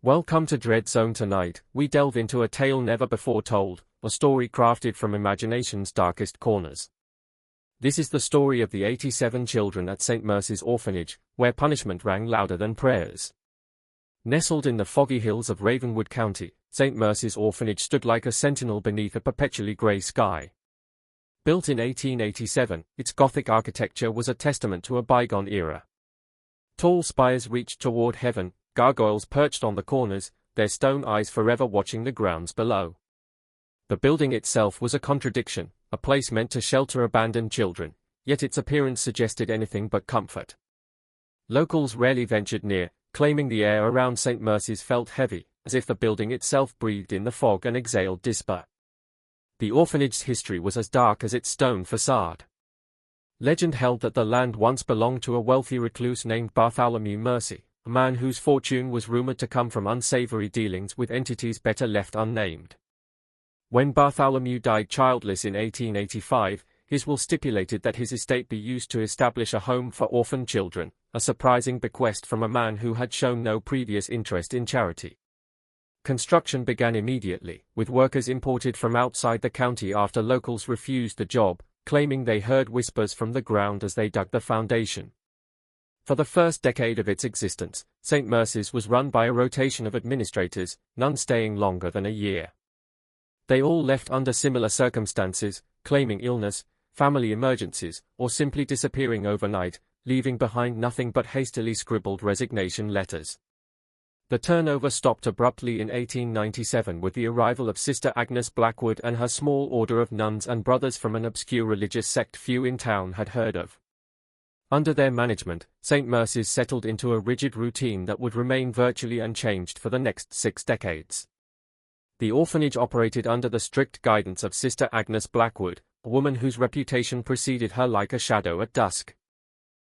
Welcome to Dread Zone. Tonight, we delve into a tale never before told, a story crafted from imagination's darkest corners. This is the story of the 87 children at St. Mercy's Orphanage, where punishment rang louder than prayers. Nestled in the foggy hills of Ravenwood County, St. Mercy's Orphanage stood like a sentinel beneath a perpetually grey sky. Built in 1887, its Gothic architecture was a testament to a bygone era. Tall spires reached toward heaven, gargoyles perched on the corners, their stone eyes forever watching the grounds below. The building itself was a contradiction, a place meant to shelter abandoned children, yet its appearance suggested anything but comfort. Locals rarely ventured near, claiming the air around St. Mercy's felt heavy, as if the building itself breathed in the fog and exhaled despair. The orphanage's history was as dark as its stone facade. Legend held that the land once belonged to a wealthy recluse named Bartholomew Mercy, a man whose fortune was rumored to come from unsavory dealings with entities better left unnamed. When Bartholomew died childless in 1885, his will stipulated that his estate be used to establish a home for orphan children, a surprising bequest from a man who had shown no previous interest in charity. Construction began immediately, with workers imported from outside the county after locals refused the job, claiming they heard whispers from the ground as they dug the foundation. For the first decade of its existence, St. Mercy's was run by a rotation of administrators, none staying longer than a year. They all left under similar circumstances, claiming illness, family emergencies, or simply disappearing overnight, leaving behind nothing but hastily scribbled resignation letters. The turnover stopped abruptly in 1897 with the arrival of Sister Agnes Blackwood and her small order of nuns and brothers from an obscure religious sect few in town had heard of. Under their management, St. Mercy's settled into a rigid routine that would remain virtually unchanged for the next 6 decades. The orphanage operated under the strict guidance of Sister Agnes Blackwood, a woman whose reputation preceded her like a shadow at dusk.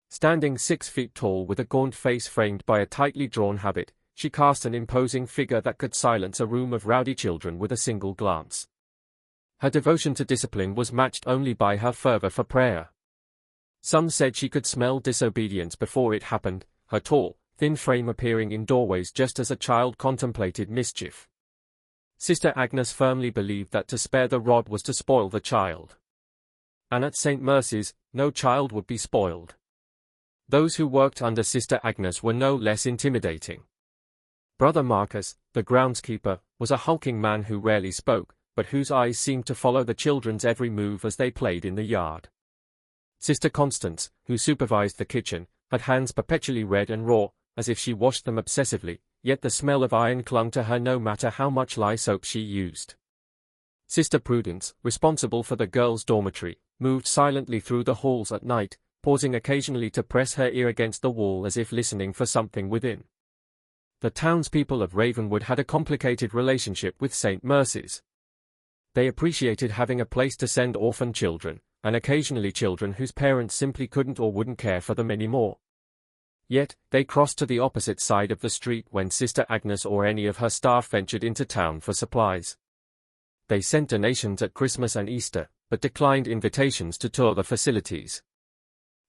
Standing 6 feet tall with a gaunt face framed by a tightly drawn habit, she cast an imposing figure that could silence a room of rowdy children with a single glance. Her devotion to discipline was matched only by her fervor for prayer. Some said she could smell disobedience before it happened, her tall, thin frame appearing in doorways just as a child contemplated mischief. Sister Agnes firmly believed that to spare the rod was to spoil the child. And at St. Mercy's, no child would be spoiled. Those who worked under Sister Agnes were no less intimidating. Brother Marcus, the groundskeeper, was a hulking man who rarely spoke, but whose eyes seemed to follow the children's every move as they played in the yard. Sister Constance, who supervised the kitchen, had hands perpetually red and raw, as if she washed them obsessively, yet the smell of iron clung to her no matter how much lye soap she used. Sister Prudence, responsible for the girls' dormitory, moved silently through the halls at night, pausing occasionally to press her ear against the wall as if listening for something within. The townspeople of Ravenwood had a complicated relationship with St. Mercy's. They appreciated having a place to send orphan children, and occasionally children whose parents simply couldn't or wouldn't care for them anymore. Yet, they crossed to the opposite side of the street when Sister Agnes or any of her staff ventured into town for supplies. They sent donations at Christmas and Easter, but declined invitations to tour the facilities.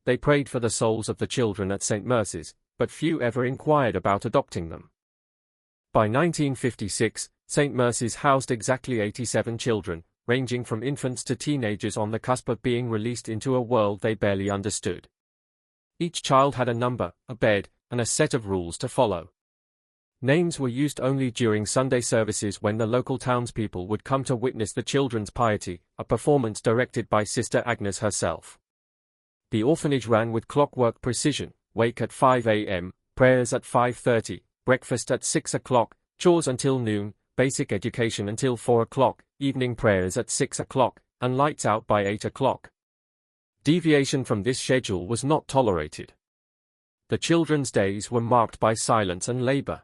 They prayed for the souls of the children at St. Mercy's, but few ever inquired about adopting them. By 1956, St. Mercy's housed exactly 87 children, ranging from infants to teenagers on the cusp of being released into a world they barely understood. Each child had a number, a bed, and a set of rules to follow. Names were used only during Sunday services when the local townspeople would come to witness the children's piety, a performance directed by Sister Agnes herself. The orphanage ran with clockwork precision, wake at 5 a.m., prayers at 5:30, breakfast at 6 o'clock, chores until noon, basic education until 4 o'clock, evening prayers at 6 o'clock, and lights out by 8 o'clock. Deviation from this schedule was not tolerated. The children's days were marked by silence and labor.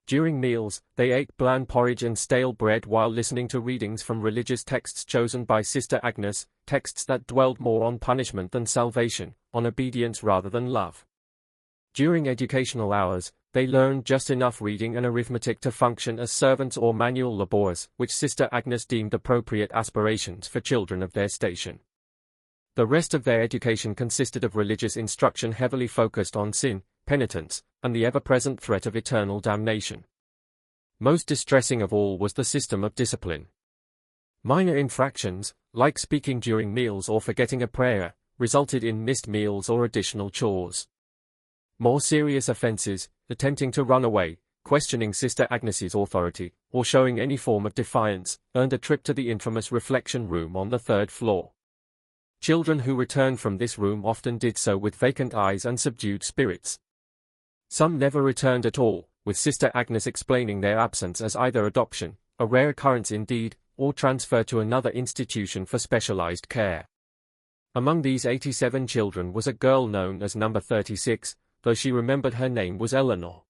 During meals, they ate bland porridge and stale bread while listening to readings from religious texts chosen by Sister Agnes, texts that dwelled more on punishment than salvation, on obedience rather than love. During educational hours, they learned just enough reading and arithmetic to function as servants or manual laborers, which Sister Agnes deemed appropriate aspirations for children of their station. The rest of their education consisted of religious instruction heavily focused on sin, penitence, and the ever-present threat of eternal damnation. Most distressing of all was the system of discipline. Minor infractions, like speaking during meals or forgetting a prayer, resulted in missed meals or additional chores. More serious offenses, attempting to run away, questioning Sister Agnes's authority, or showing any form of defiance, earned a trip to the infamous reflection room on the 3rd floor. Children who returned from this room often did so with vacant eyes and subdued spirits. Some never returned at all, with Sister Agnes explaining their absence as either adoption, a rare occurrence indeed, or transfer to another institution for specialized care. Among these 87 children was a girl known as number 36, though she remembered her name was Eleanor.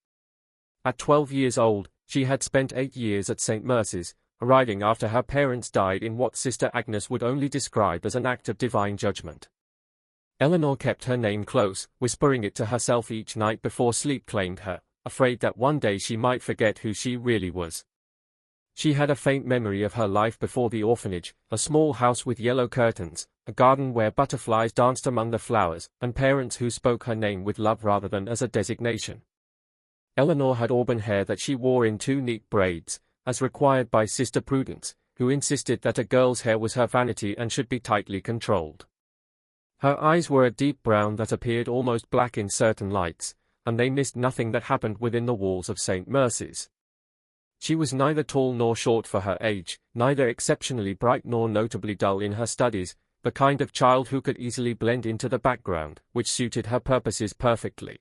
At 12 years old, she had spent 8 years at St. Mercy's, arriving after her parents died in what Sister Agnes would only describe as an act of divine judgment. Eleanor kept her name close, whispering it to herself each night before sleep claimed her, afraid that one day she might forget who she really was. She had a faint memory of her life before the orphanage, a small house with yellow curtains, a garden where butterflies danced among the flowers, and parents who spoke her name with love rather than as a designation. Eleanor had auburn hair that she wore in 2 neat braids, as required by Sister Prudence, who insisted that a girl's hair was her vanity and should be tightly controlled. Her eyes were a deep brown that appeared almost black in certain lights, and they missed nothing that happened within the walls of St. Mercy's. She was neither tall nor short for her age, neither exceptionally bright nor notably dull in her studies, the kind of child who could easily blend into the background, which suited her purposes perfectly.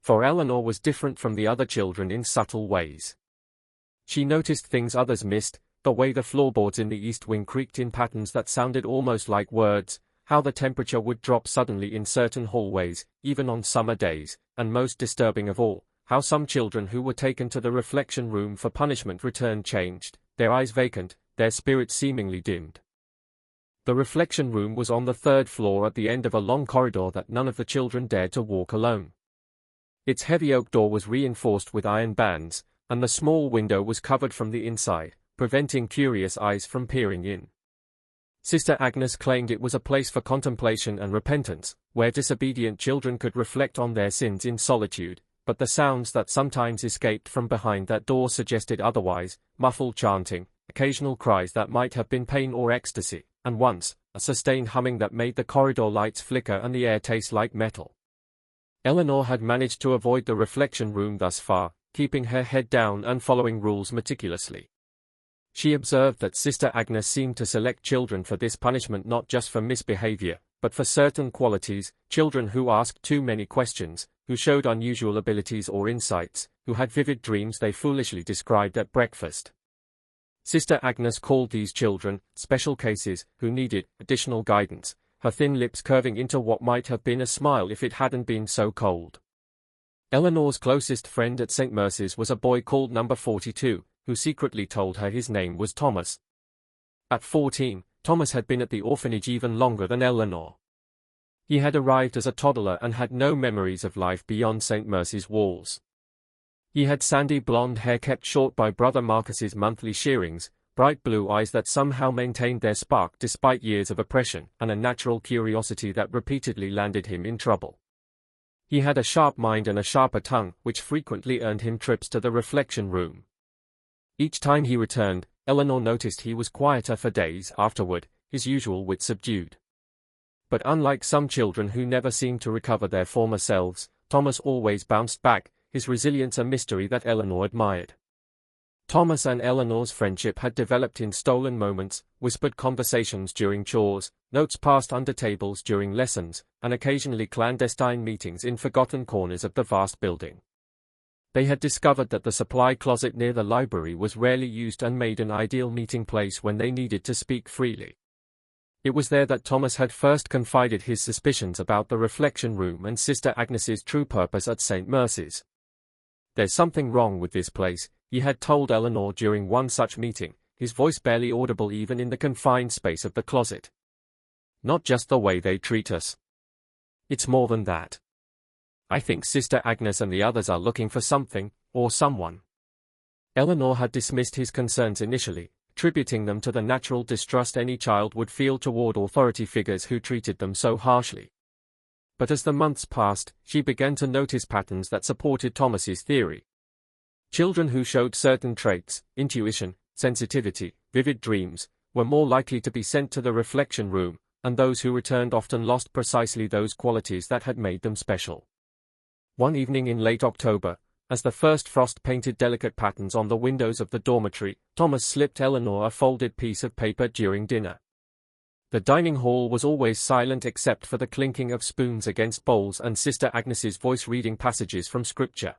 For Eleanor was different from the other children in subtle ways. She noticed things others missed, the way the floorboards in the east wing creaked in patterns that sounded almost like words, how the temperature would drop suddenly in certain hallways, even on summer days, and most disturbing of all, how some children who were taken to the reflection room for punishment returned changed, their eyes vacant, their spirits seemingly dimmed. The reflection room was on the 3rd floor at the end of a long corridor that none of the children dared to walk alone. Its heavy oak door was reinforced with iron bands, and the small window was covered from the inside, preventing curious eyes from peering in. Sister Agnes claimed it was a place for contemplation and repentance, where disobedient children could reflect on their sins in solitude, but the sounds that sometimes escaped from behind that door suggested otherwise, muffled chanting, occasional cries that might have been pain or ecstasy, and once, a sustained humming that made the corridor lights flicker and the air taste like metal. Eleanor had managed to avoid the reflection room thus far, keeping her head down and following rules meticulously. She observed that Sister Agnes seemed to select children for this punishment not just for misbehavior, but for certain qualities, children who asked too many questions, who showed unusual abilities or insights, who had vivid dreams they foolishly described at breakfast. Sister Agnes called these children special cases, who needed additional guidance, her thin lips curving into what might have been a smile if it hadn't been so cold. Eleanor's closest friend at St. Mercy's was a boy called number 42, who secretly told her his name was Thomas. At 14, Thomas had been at the orphanage even longer than Eleanor. He had arrived as a toddler and had no memories of life beyond St. Mercy's walls. He had sandy blonde hair kept short by Brother Marcus's monthly shearings, bright blue eyes that somehow maintained their spark despite years of oppression, and a natural curiosity that repeatedly landed him in trouble. He had a sharp mind and a sharper tongue, which frequently earned him trips to the reflection room. Each time he returned, Eleanor noticed he was quieter for days afterward, his usual wit subdued. But unlike some children who never seemed to recover their former selves, Thomas always bounced back, his resilience a mystery that Eleanor admired. Thomas and Eleanor's friendship had developed in stolen moments, whispered conversations during chores, notes passed under tables during lessons, and occasionally clandestine meetings in forgotten corners of the vast building. They had discovered that the supply closet near the library was rarely used and made an ideal meeting place when they needed to speak freely. It was there that Thomas had first confided his suspicions about the reflection room and Sister Agnes's true purpose at St. Mercy's. "There's something wrong with this place," he had told Eleanor during one such meeting, his voice barely audible even in the confined space of the closet. "Not just the way they treat us. It's more than that. I think Sister Agnes and the others are looking for something, or someone." Eleanor had dismissed his concerns initially, attributing them to the natural distrust any child would feel toward authority figures who treated them so harshly. But as the months passed, she began to notice patterns that supported Thomas's theory. Children who showed certain traits, intuition, sensitivity, vivid dreams, were more likely to be sent to the reflection room, and those who returned often lost precisely those qualities that had made them special. One evening in late October, as the first frost painted delicate patterns on the windows of the dormitory, Thomas slipped Eleanor a folded piece of paper during dinner. The dining hall was always silent except for the clinking of spoons against bowls and Sister Agnes's voice reading passages from Scripture.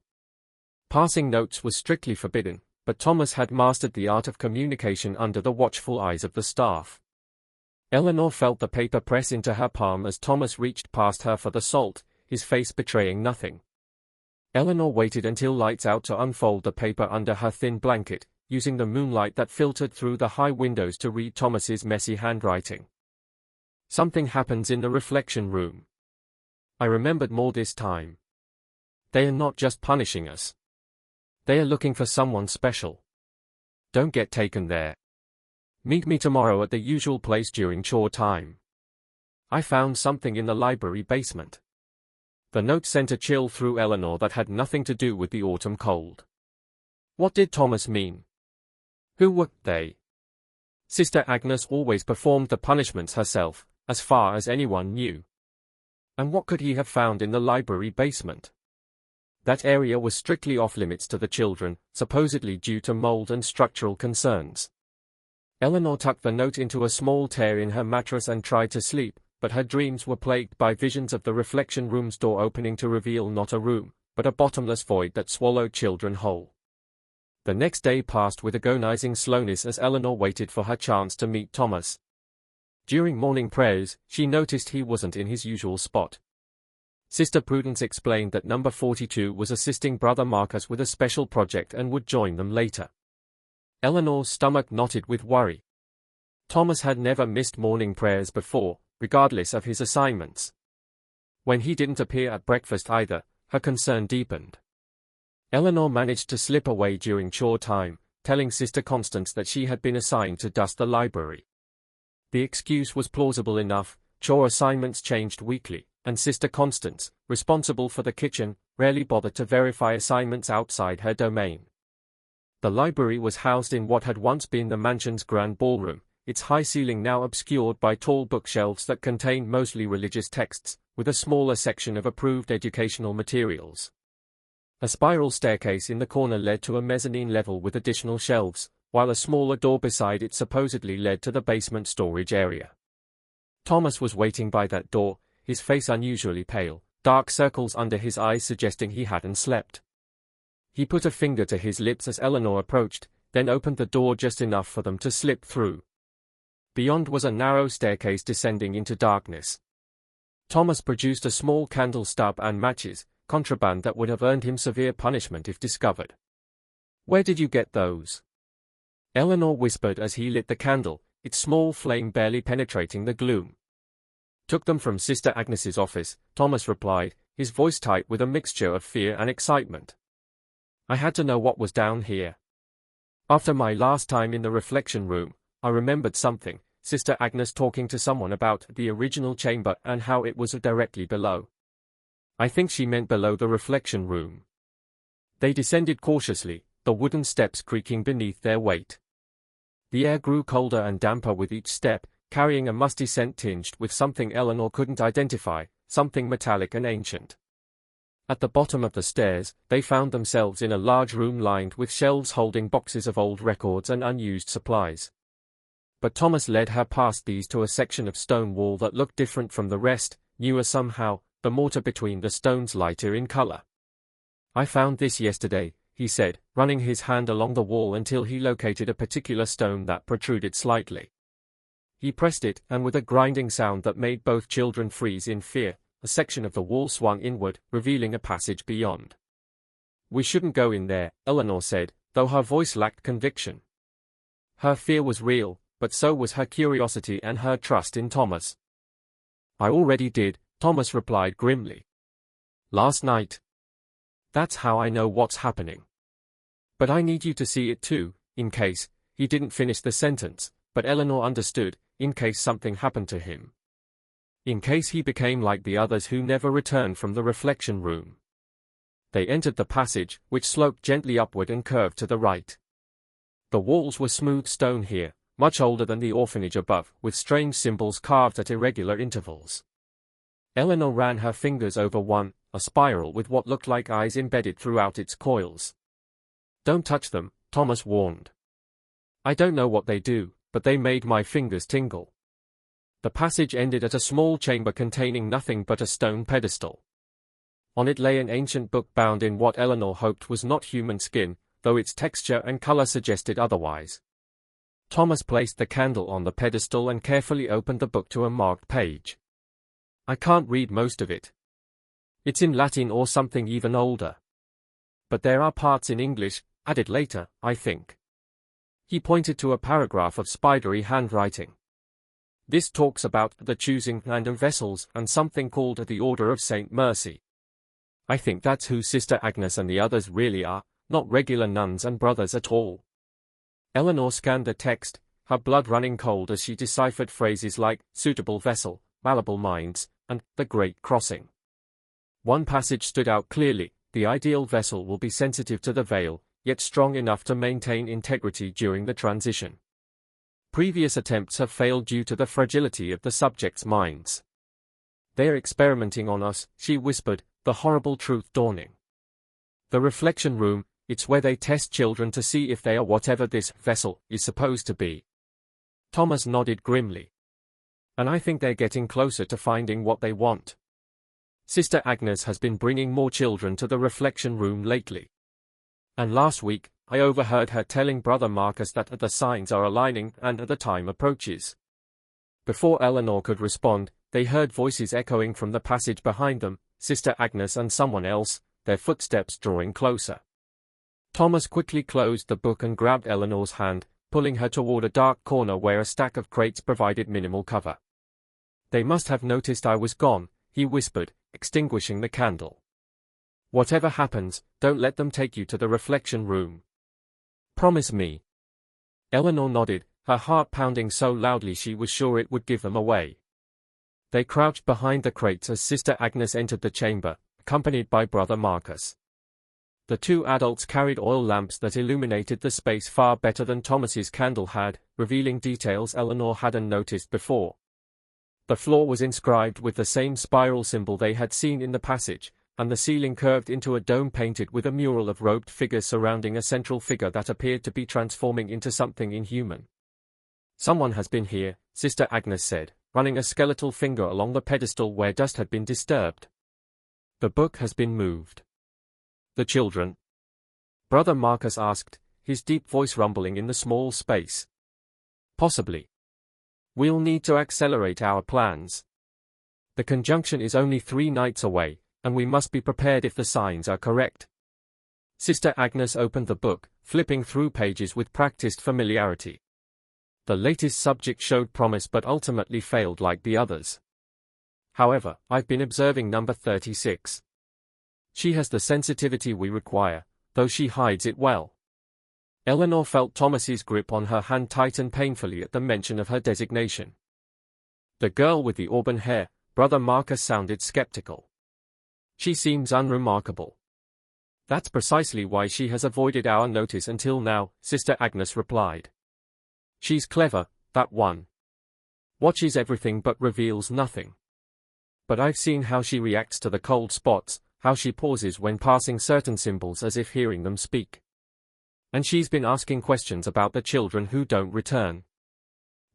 Passing notes was strictly forbidden, but Thomas had mastered the art of communication under the watchful eyes of the staff. Eleanor felt the paper press into her palm as Thomas reached past her for the salt, his face betraying nothing. Eleanor waited until lights out to unfold the paper under her thin blanket, using the moonlight that filtered through the high windows to read Thomas's messy handwriting. Something happens in the reflection room. I remembered more this time. They are not just punishing us. They are looking for someone special. Don't get taken there. Meet me tomorrow at the usual place during chore time. I found something in the library basement. The note sent a chill through Eleanor that had nothing to do with the autumn cold. What did Thomas mean? Who were they? Sister Agnes always performed the punishments herself, as far as anyone knew. And what could he have found in the library basement? That area was strictly off-limits to the children, supposedly due to mold and structural concerns. Eleanor tucked the note into a small tear in her mattress and tried to sleep, but her dreams were plagued by visions of the reflection room's door opening to reveal not a room, but a bottomless void that swallowed children whole. The next day passed with agonizing slowness as Eleanor waited for her chance to meet Thomas. During morning prayers, she noticed he wasn't in his usual spot. Sister Prudence explained that number 42 was assisting Brother Marcus with a special project and would join them later. Eleanor's stomach knotted with worry. Thomas had never missed morning prayers before, regardless of his assignments. When he didn't appear at breakfast either, her concern deepened. Eleanor managed to slip away during chore time, telling Sister Constance that she had been assigned to dust the library. The excuse was plausible enough. Chore assignments changed weekly, and Sister Constance, responsible for the kitchen, rarely bothered to verify assignments outside her domain. The library was housed in what had once been the mansion's grand ballroom, its high ceiling now obscured by tall bookshelves that contained mostly religious texts, with a smaller section of approved educational materials. A spiral staircase in the corner led to a mezzanine level with additional shelves, while a smaller door beside it supposedly led to the basement storage area. Thomas was waiting by that door, his face unusually pale, dark circles under his eyes suggesting he hadn't slept. He put a finger to his lips as Eleanor approached, then opened the door just enough for them to slip through. Beyond was a narrow staircase descending into darkness. Thomas produced a small candle stub and matches, contraband that would have earned him severe punishment if discovered. "Where did you get those?" Eleanor whispered as he lit the candle, its small flame barely penetrating the gloom. "Took them from Sister Agnes's office," Thomas replied, his voice tight with a mixture of fear and excitement. "I had to know what was down here. After my last time in the reflection room, I remembered something, Sister Agnes talking to someone about the original chamber and how it was directly below. I think she meant below the reflection room." They descended cautiously, the wooden steps creaking beneath their weight. The air grew colder and damper with each step, carrying a musty scent tinged with something Eleanor couldn't identify, something metallic and ancient. At the bottom of the stairs, they found themselves in a large room lined with shelves holding boxes of old records and unused supplies. But Thomas led her past these to a section of stone wall that looked different from the rest, newer somehow, the mortar between the stones lighter in color. "I found this yesterday," he said, running his hand along the wall until he located a particular stone that protruded slightly. He pressed it, and with a grinding sound that made both children freeze in fear, a section of the wall swung inward, revealing a passage beyond. "We shouldn't go in there," Eleanor said, though her voice lacked conviction. Her fear was real, but so was her curiosity and her trust in Thomas. "I already did," Thomas replied grimly. "Last night. That's how I know what's happening. But I need you to see it too, in case," he didn't finish the sentence, but Eleanor understood, in case something happened to him. In case he became like the others who never returned from the reflection room. They entered the passage, which sloped gently upward and curved to the right. The walls were smooth stone here, much older than the orphanage above, with strange symbols carved at irregular intervals. Eleanor ran her fingers over one, a spiral with what looked like eyes embedded throughout its coils. "Don't touch them," Thomas warned. "I don't know what they do, but they made my fingers tingle." The passage ended at a small chamber containing nothing but a stone pedestal. On it lay an ancient book bound in what Eleanor hoped was not human skin, though its texture and color suggested otherwise. Thomas placed the candle on the pedestal and carefully opened the book to a marked page. "I can't read most of it. It's in Latin or something even older. But there are parts in English, added later, I think." He pointed to a paragraph of spidery handwriting. "This talks about the choosing kind of vessels and something called the Order of St. Mercy. I think that's who Sister Agnes and the others really are, not regular nuns and brothers at all." Eleanor scanned the text, her blood running cold as she deciphered phrases like suitable vessel, malleable minds, and the Great Crossing. One passage stood out clearly: the ideal vessel will be sensitive to the veil, yet strong enough to maintain integrity during the transition. Previous attempts have failed due to the fragility of the subjects' minds. "They're experimenting on us," she whispered, the horrible truth dawning. "The reflection room, it's where they test children to see if they are whatever this vessel is supposed to be." Thomas nodded grimly. "And I think they're getting closer to finding what they want. Sister Agnes has been bringing more children to the reflection room lately. And last week, I overheard her telling Brother Marcus that the signs are aligning and the time approaches." Before Eleanor could respond, they heard voices echoing from the passage behind them, Sister Agnes and someone else, their footsteps drawing closer. Thomas quickly closed the book and grabbed Eleanor's hand, pulling her toward a dark corner where a stack of crates provided minimal cover. "They must have noticed I was gone," he whispered, extinguishing the candle. "Whatever happens, don't let them take you to the reflection room. Promise me." Eleanor nodded, her heart pounding so loudly she was sure it would give them away. They crouched behind the crates as Sister Agnes entered the chamber, accompanied by Brother Marcus. The two adults carried oil lamps that illuminated the space far better than Thomas's candle had, revealing details Eleanor hadn't noticed before. The floor was inscribed with the same spiral symbol they had seen in the passage, and the ceiling curved into a dome painted with a mural of robed figures surrounding a central figure that appeared to be transforming into something inhuman. "Someone has been here," Sister Agnes said, running a skeletal finger along the pedestal where dust had been disturbed. "The book has been moved." "The children?" Brother Marcus asked, his deep voice rumbling in the small space. "Possibly. We'll need to accelerate our plans. The conjunction is only 3 nights away, and we must be prepared if the signs are correct." Sister Agnes opened the book, flipping through pages with practiced familiarity. The latest subject showed promise but ultimately failed like the others. "However, I've been observing number 36. She has the sensitivity we require, though she hides it well." Eleanor felt Thomas's grip on her hand tighten painfully at the mention of her designation. "The girl with the auburn hair," Brother Marcus sounded skeptical. "She seems unremarkable." "That's precisely why she has avoided our notice until now," Sister Agnes replied. "She's clever, that one. Watches everything but reveals nothing. But I've seen how she reacts to the cold spots, how she pauses when passing certain symbols as if hearing them speak. And she's been asking questions about the children who don't return."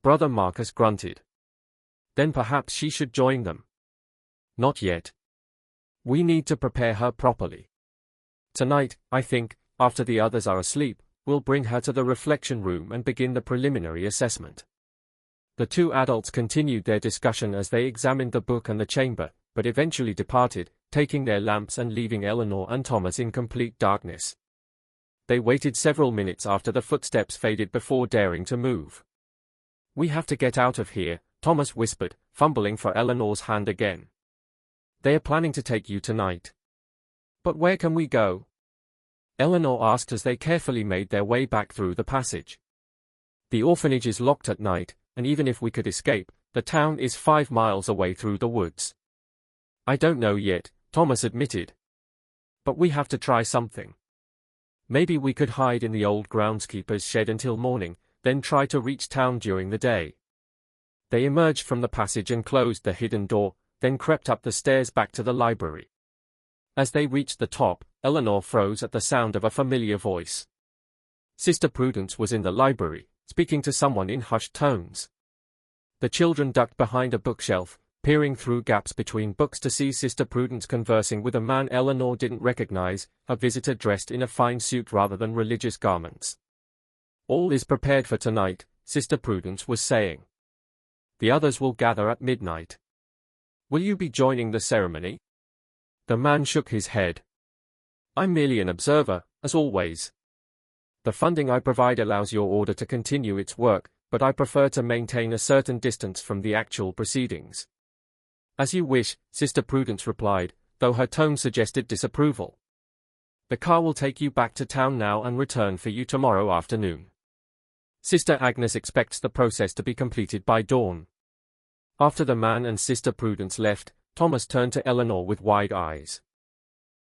Brother Marcus grunted. "Then perhaps she should join them." "Not yet. We need to prepare her properly. Tonight, I think, after the others are asleep, we'll bring her to the reflection room and begin the preliminary assessment." The two adults continued their discussion as they examined the book and the chamber, but eventually departed, taking their lamps and leaving Eleanor and Thomas in complete darkness. They waited several minutes after the footsteps faded before daring to move. "We have to get out of here," Thomas whispered, fumbling for Eleanor's hand again. "They're planning to take you tonight." "But where can we go?" Eleanor asked as they carefully made their way back through the passage. "The orphanage is locked at night, and even if we could escape, the town is 5 miles away through the woods." "I don't know yet," Thomas admitted. But we have to try something. Maybe we could hide in the old groundskeeper's shed until morning, then try to reach town during the day. They emerged from the passage and closed the hidden door, then crept up the stairs back to the library. As they reached the top, Eleanor froze at the sound of a familiar voice. Sister Prudence was in the library, speaking to someone in hushed tones. The children ducked behind a bookshelf, peering through gaps between books to see Sister Prudence conversing with a man Eleanor didn't recognize, a visitor dressed in a fine suit rather than religious garments. "All is prepared for tonight," Sister Prudence was saying. "The others will gather at midnight. Will you be joining the ceremony?" The man shook his head. "I'm merely an observer, as always. The funding I provide allows your order to continue its work, but I prefer to maintain a certain distance from the actual proceedings." "As you wish," Sister Prudence replied, though her tone suggested disapproval. "The car will take you back to town now and return for you tomorrow afternoon. Sister Agnes expects the process to be completed by dawn." After the man and Sister Prudence left, Thomas turned to Eleanor with wide eyes.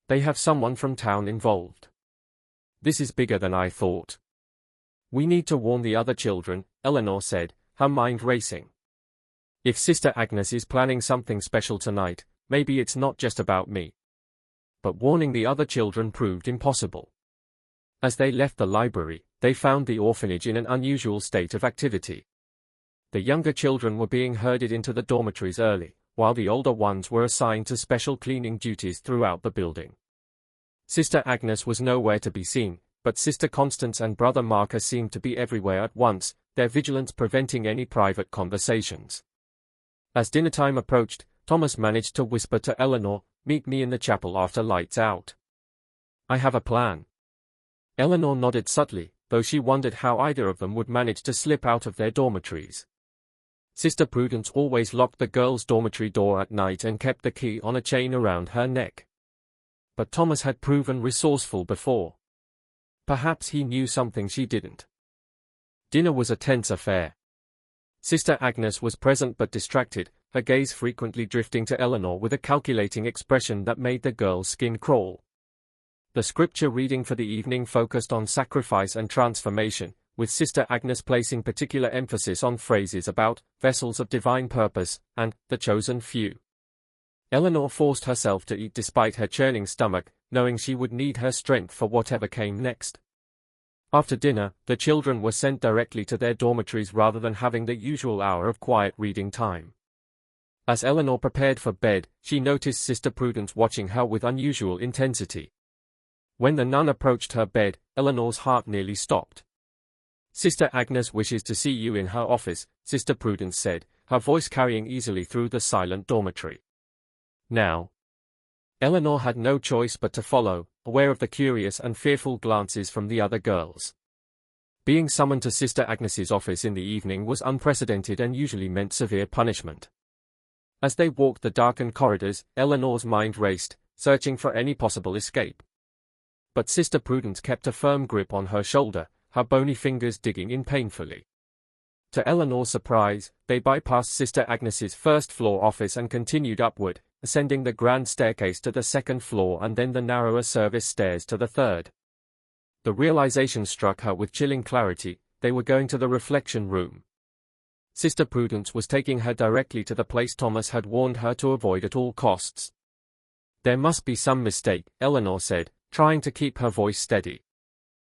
"They have someone from town involved. This is bigger than I thought." "We need to warn the other children," Eleanor said, her mind racing. "If Sister Agnes is planning something special tonight, maybe it's not just about me." But warning the other children proved impossible. As they left the library, they found the orphanage in an unusual state of activity. The younger children were being herded into the dormitories early, while the older ones were assigned to special cleaning duties throughout the building. Sister Agnes was nowhere to be seen, but Sister Constance and Brother Marcus seemed to be everywhere at once, their vigilance preventing any private conversations. As dinner time approached, Thomas managed to whisper to Eleanor, "Meet me in the chapel after lights out. I have a plan." Eleanor nodded subtly, though she wondered how either of them would manage to slip out of their dormitories. Sister Prudence always locked the girls' dormitory door at night and kept the key on a chain around her neck. But Thomas had proven resourceful before. Perhaps he knew something she didn't. Dinner was a tense affair. Sister Agnes was present but distracted, her gaze frequently drifting to Eleanor with a calculating expression that made the girl's skin crawl. The scripture reading for the evening focused on sacrifice and transformation, with Sister Agnes placing particular emphasis on phrases about vessels of divine purpose and the chosen few. Eleanor forced herself to eat despite her churning stomach, knowing she would need her strength for whatever came next. After dinner, the children were sent directly to their dormitories rather than having the usual hour of quiet reading time. As Eleanor prepared for bed, she noticed Sister Prudence watching her with unusual intensity. When the nun approached her bed, Eleanor's heart nearly stopped. "Sister Agnes wishes to see you in her office," Sister Prudence said, her voice carrying easily through the silent dormitory. "Now?" Eleanor had no choice but to follow, aware of the curious and fearful glances from the other girls. Being summoned to Sister Agnes's office in the evening was unprecedented and usually meant severe punishment. As they walked the darkened corridors, Eleanor's mind raced, searching for any possible escape. But Sister Prudence kept a firm grip on her shoulder, her bony fingers digging in painfully. To Eleanor's surprise, they bypassed Sister Agnes's first-floor office and continued upward, ascending the grand staircase to the second floor and then the narrower service stairs to the third. The realization struck her with chilling clarity: they were going to the reflection room. Sister Prudence was taking her directly to the place Thomas had warned her to avoid at all costs. "There must be some mistake," Eleanor said, trying to keep her voice steady.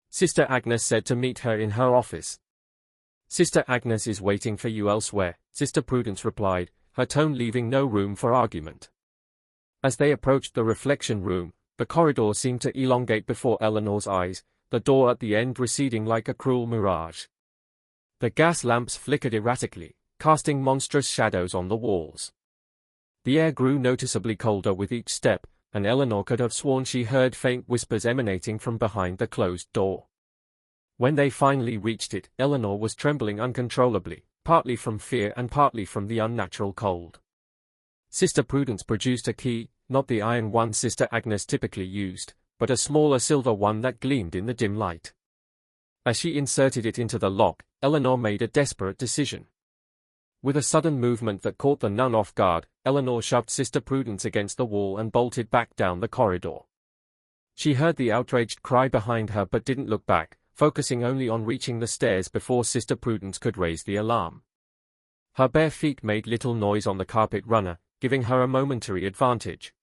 Sister Agnes said to meet her in her office. "Sister Agnes is waiting for you elsewhere," Sister Prudence replied, her tone leaving no room for argument. As they approached the reflection room, the corridor seemed to elongate before Eleanor's eyes, the door at the end receding like a cruel mirage. The gas lamps flickered erratically, casting monstrous shadows on the walls. The air grew noticeably colder with each step, and Eleanor could have sworn she heard faint whispers emanating from behind the closed door. When they finally reached it, Eleanor was trembling uncontrollably, partly from fear and partly from the unnatural cold. Sister Prudence produced a key, not the iron one Sister Agnes typically used, but a smaller silver one that gleamed in the dim light. As she inserted it into the lock, Eleanor made a desperate decision. With a sudden movement that caught the nun off guard, Eleanor shoved Sister Prudence against the wall and bolted back down the corridor. She heard the outraged cry behind her but didn't look back, focusing only on reaching the stairs before Sister Prudence could raise the alarm. Her bare feet made little noise on the carpet runner, giving her a momentary advantage.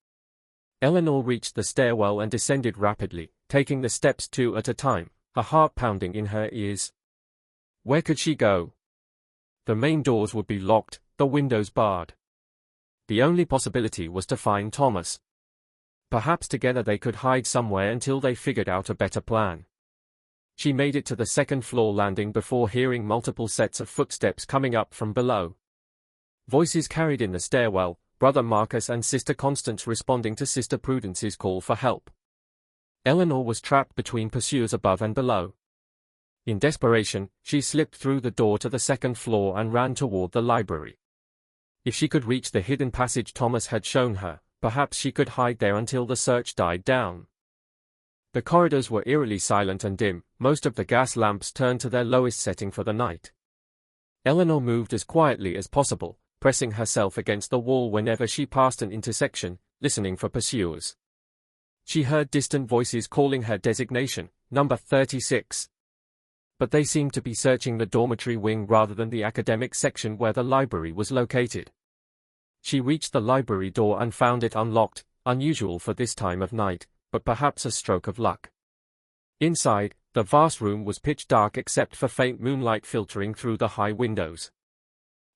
Eleanor reached the stairwell and descended rapidly, taking the steps 2 at a time, her heart pounding in her ears. Where could she go? The main doors would be locked, the windows barred. The only possibility was to find Thomas. Perhaps together they could hide somewhere until they figured out a better plan. She made it to the second-floor landing before hearing multiple sets of footsteps coming up from below. Voices carried in the stairwell, Brother Marcus and Sister Constance responding to Sister Prudence's call for help. Eleanor was trapped between pursuers above and below. In desperation, she slipped through the door to the second floor and ran toward the library. If she could reach the hidden passage Thomas had shown her, perhaps she could hide there until the search died down. The corridors were eerily silent and dim, most of the gas lamps turned to their lowest setting for the night. Eleanor moved as quietly as possible, pressing herself against the wall whenever she passed an intersection, listening for pursuers. She heard distant voices calling her designation, number 36. But they seemed to be searching the dormitory wing rather than the academic section where the library was located. She reached the library door and found it unlocked, unusual for this time of night, but perhaps a stroke of luck. Inside, the vast room was pitch dark except for faint moonlight filtering through the high windows.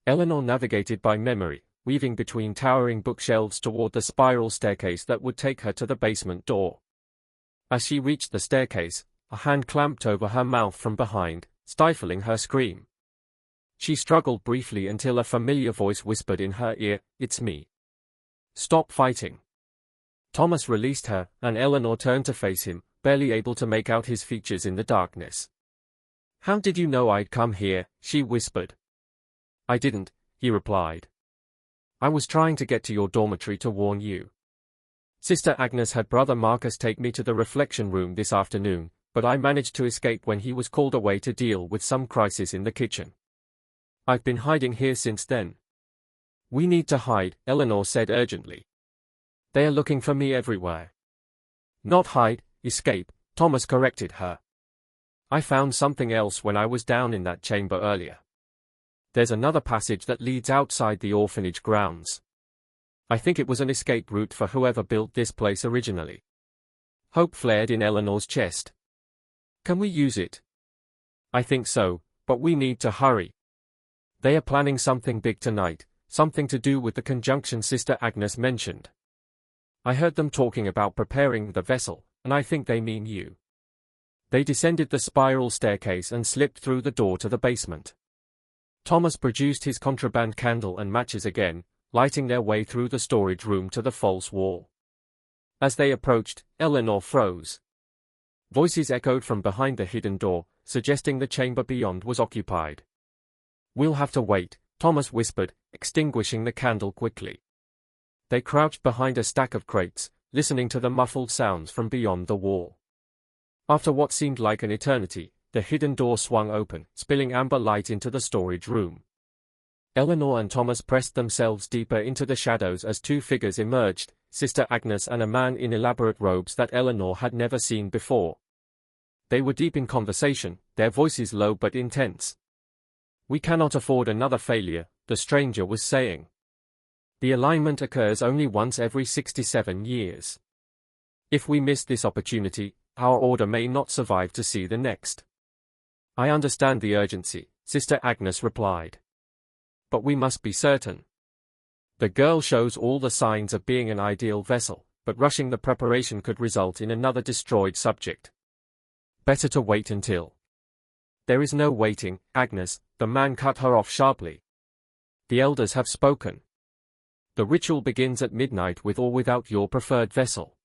Eleanor navigated by memory, weaving between towering bookshelves toward the spiral staircase that would take her to the basement door. As she reached the staircase, a hand clamped over her mouth from behind, stifling her scream. She struggled briefly until a familiar voice whispered in her ear, "It's me. Stop fighting." Thomas released her, and Eleanor turned to face him, barely able to make out his features in the darkness. "How did you know I'd come here?" she whispered. "I didn't," he replied. "I was trying to get to your dormitory to warn you. Sister Agnes had Brother Marcus take me to the reflection room this afternoon, but I managed to escape when he was called away to deal with some crisis in the kitchen. I've been hiding here since then." "We need to hide," Eleanor said urgently. "They are looking for me everywhere." "Not hide, escape," Thomas corrected her. "I found something else when I was down in that chamber earlier. There's another passage that leads outside the orphanage grounds. I think it was an escape route for whoever built this place originally." Hope flared in Eleanor's chest. "Can we use it?" "I think so, but we need to hurry. They are planning something big tonight, something to do with the conjunction Sister Agnes mentioned. I heard them talking about preparing the vessel, and I think they mean you." They descended the spiral staircase and slipped through the door to the basement. Thomas produced his contraband candle and matches again, lighting their way through the storage room to the false wall. As they approached, Eleanor froze. Voices echoed from behind the hidden door, suggesting the chamber beyond was occupied. "We'll have to wait," Thomas whispered, extinguishing the candle quickly. They crouched behind a stack of crates, listening to the muffled sounds from beyond the wall. After what seemed like an eternity, the hidden door swung open, spilling amber light into the storage room. Eleanor and Thomas pressed themselves deeper into the shadows as two figures emerged, Sister Agnes and a man in elaborate robes that Eleanor had never seen before. They were deep in conversation, their voices low but intense. "We cannot afford another failure," the stranger was saying. "The alignment occurs only once every 67 years. If we miss this opportunity, our order may not survive to see the next." "I understand the urgency," Sister Agnes replied. "But we must be certain. The girl shows all the signs of being an ideal vessel, but rushing the preparation could result in another destroyed subject. Better to wait until—" "There is no waiting, Agnes," the man cut her off sharply. "The elders have spoken. The ritual begins at midnight with or without your preferred vessel.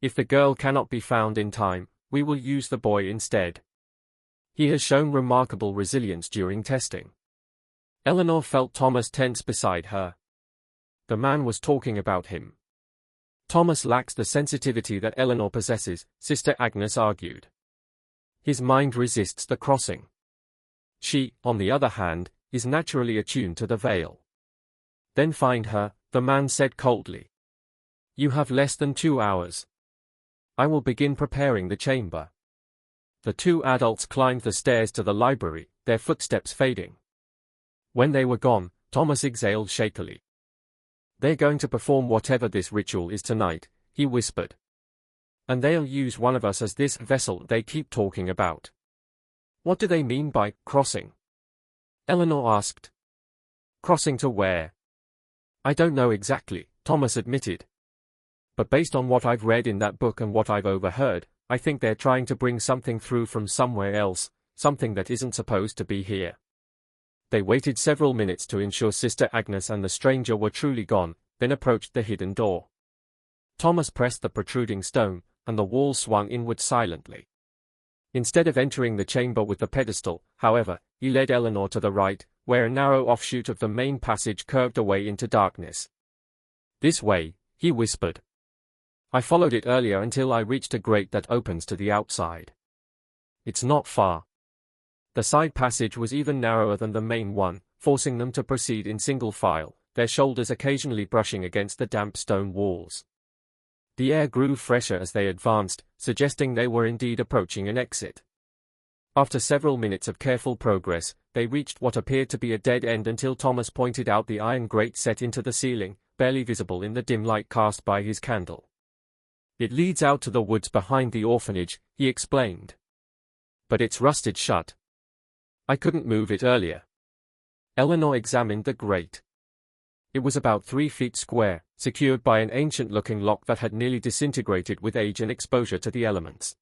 If the girl cannot be found in time, we will use the boy instead. He has shown remarkable resilience during testing." Eleanor felt Thomas tense beside her. The man was talking about him. "Thomas lacks the sensitivity that Eleanor possesses," Sister Agnes argued. "His mind resists the crossing. She, on the other hand, is naturally attuned to the veil." "Then find her," the man said coldly. "You have less than 2 hours. I will begin preparing the chamber. The two adults climbed the stairs to the library, their footsteps fading. When they were gone, Thomas exhaled shakily. They're going to perform whatever this ritual is tonight, he whispered. And they'll use one of us as this vessel they keep talking about. What do they mean by crossing? Eleanor asked. Crossing to where? I don't know exactly, Thomas admitted. But based on what I've read in that book and what I've overheard, I think they're trying to bring something through from somewhere else, something that isn't supposed to be here. They waited several minutes to ensure Sister Agnes and the stranger were truly gone, then approached the hidden door. Thomas pressed the protruding stone, and the wall swung inward silently. Instead of entering the chamber with the pedestal, however, he led Eleanor to the right, where a narrow offshoot of the main passage curved away into darkness. This way, he whispered. I followed it earlier until I reached a grate that opens to the outside. It's not far. The side passage was even narrower than the main one, forcing them to proceed in single file, their shoulders occasionally brushing against the damp stone walls. The air grew fresher as they advanced, suggesting they were indeed approaching an exit. After several minutes of careful progress, they reached what appeared to be a dead end until Thomas pointed out the iron grate set into the ceiling, barely visible in the dim light cast by his candle. It leads out to the woods behind the orphanage, he explained. But it's rusted shut. I couldn't move it earlier. Eleanor examined the grate. It was about 3 feet square, secured by an ancient-looking lock that had nearly disintegrated with age and exposure to the elements.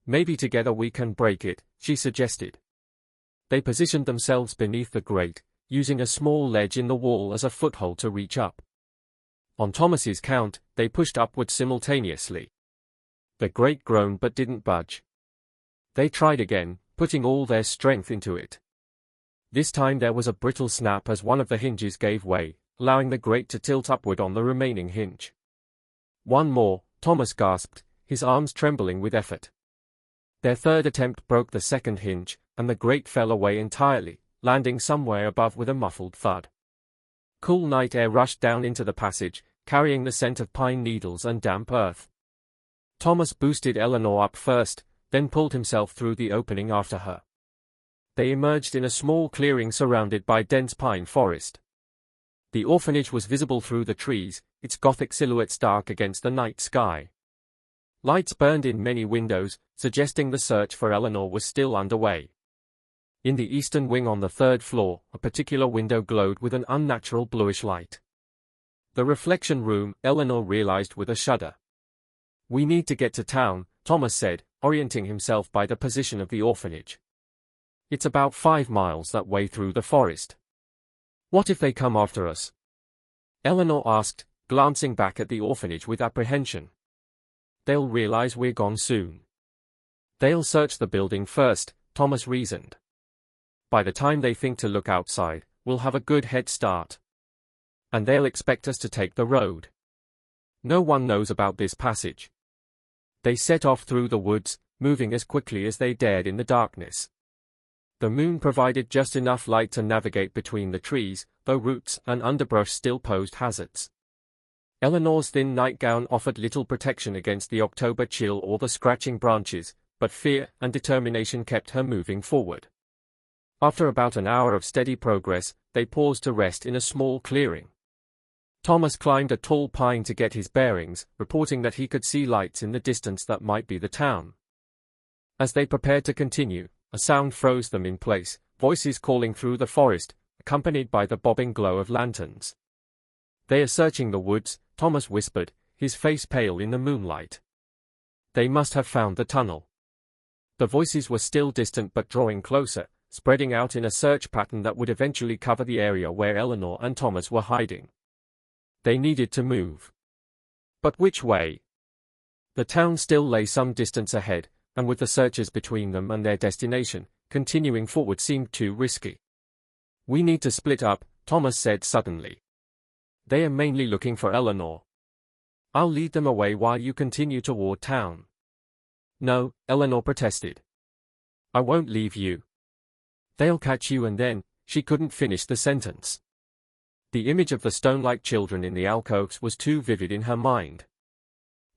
Maybe together we can break it, she suggested. They positioned themselves beneath the grate, using a small ledge in the wall as a foothold to reach up. On Thomas's count, they pushed upward simultaneously. The grate groaned but didn't budge. They tried again, putting all their strength into it. This time there was a brittle snap as one of the hinges gave way, allowing the grate to tilt upward on the remaining hinge. One more, Thomas gasped, his arms trembling with effort. Their third attempt broke the second hinge, and the grate fell away entirely, landing somewhere above with a muffled thud. Cool night air rushed down into the passage, carrying the scent of pine needles and damp earth. Thomas boosted Eleanor up first, then pulled himself through the opening after her. They emerged in a small clearing surrounded by dense pine forest. The orphanage was visible through the trees, its Gothic silhouettes dark against the night sky. Lights burned in many windows, suggesting the search for Eleanor was still underway. In the eastern wing on the third floor, a particular window glowed with an unnatural bluish light. The reflection room, Eleanor realized with a shudder. We need to get to town, Thomas said, orienting himself by the position of the orphanage. It's about 5 miles that way through the forest. What if they come after us? Eleanor asked, glancing back at the orphanage with apprehension. They'll realize we're gone soon. They'll search the building first, Thomas reasoned. By the time they think to look outside, we'll have a good head start. And they'll expect us to take the road. No one knows about this passage. They set off through the woods, moving as quickly as they dared in the darkness. The moon provided just enough light to navigate between the trees, though roots and underbrush still posed hazards. Eleanor's thin nightgown offered little protection against the October chill or the scratching branches, but fear and determination kept her moving forward. After about an hour of steady progress, they paused to rest in a small clearing. Thomas climbed a tall pine to get his bearings, reporting that he could see lights in the distance that might be the town. As they prepared to continue, a sound froze them in place, voices calling through the forest, accompanied by the bobbing glow of lanterns. They are searching the woods, Thomas whispered, his face pale in the moonlight. They must have found the tunnel. The voices were still distant but drawing closer, spreading out in a search pattern that would eventually cover the area where Eleanor and Thomas were hiding. They needed to move. But which way? The town still lay some distance ahead, and with the searchers between them and their destination, continuing forward seemed too risky. We need to split up, Thomas said suddenly. They are mainly looking for Eleanor. I'll lead them away while you continue toward town. No, Eleanor protested. I won't leave you. They'll catch you and then, she couldn't finish the sentence. The image of the stone-like children in the alcoves was too vivid in her mind.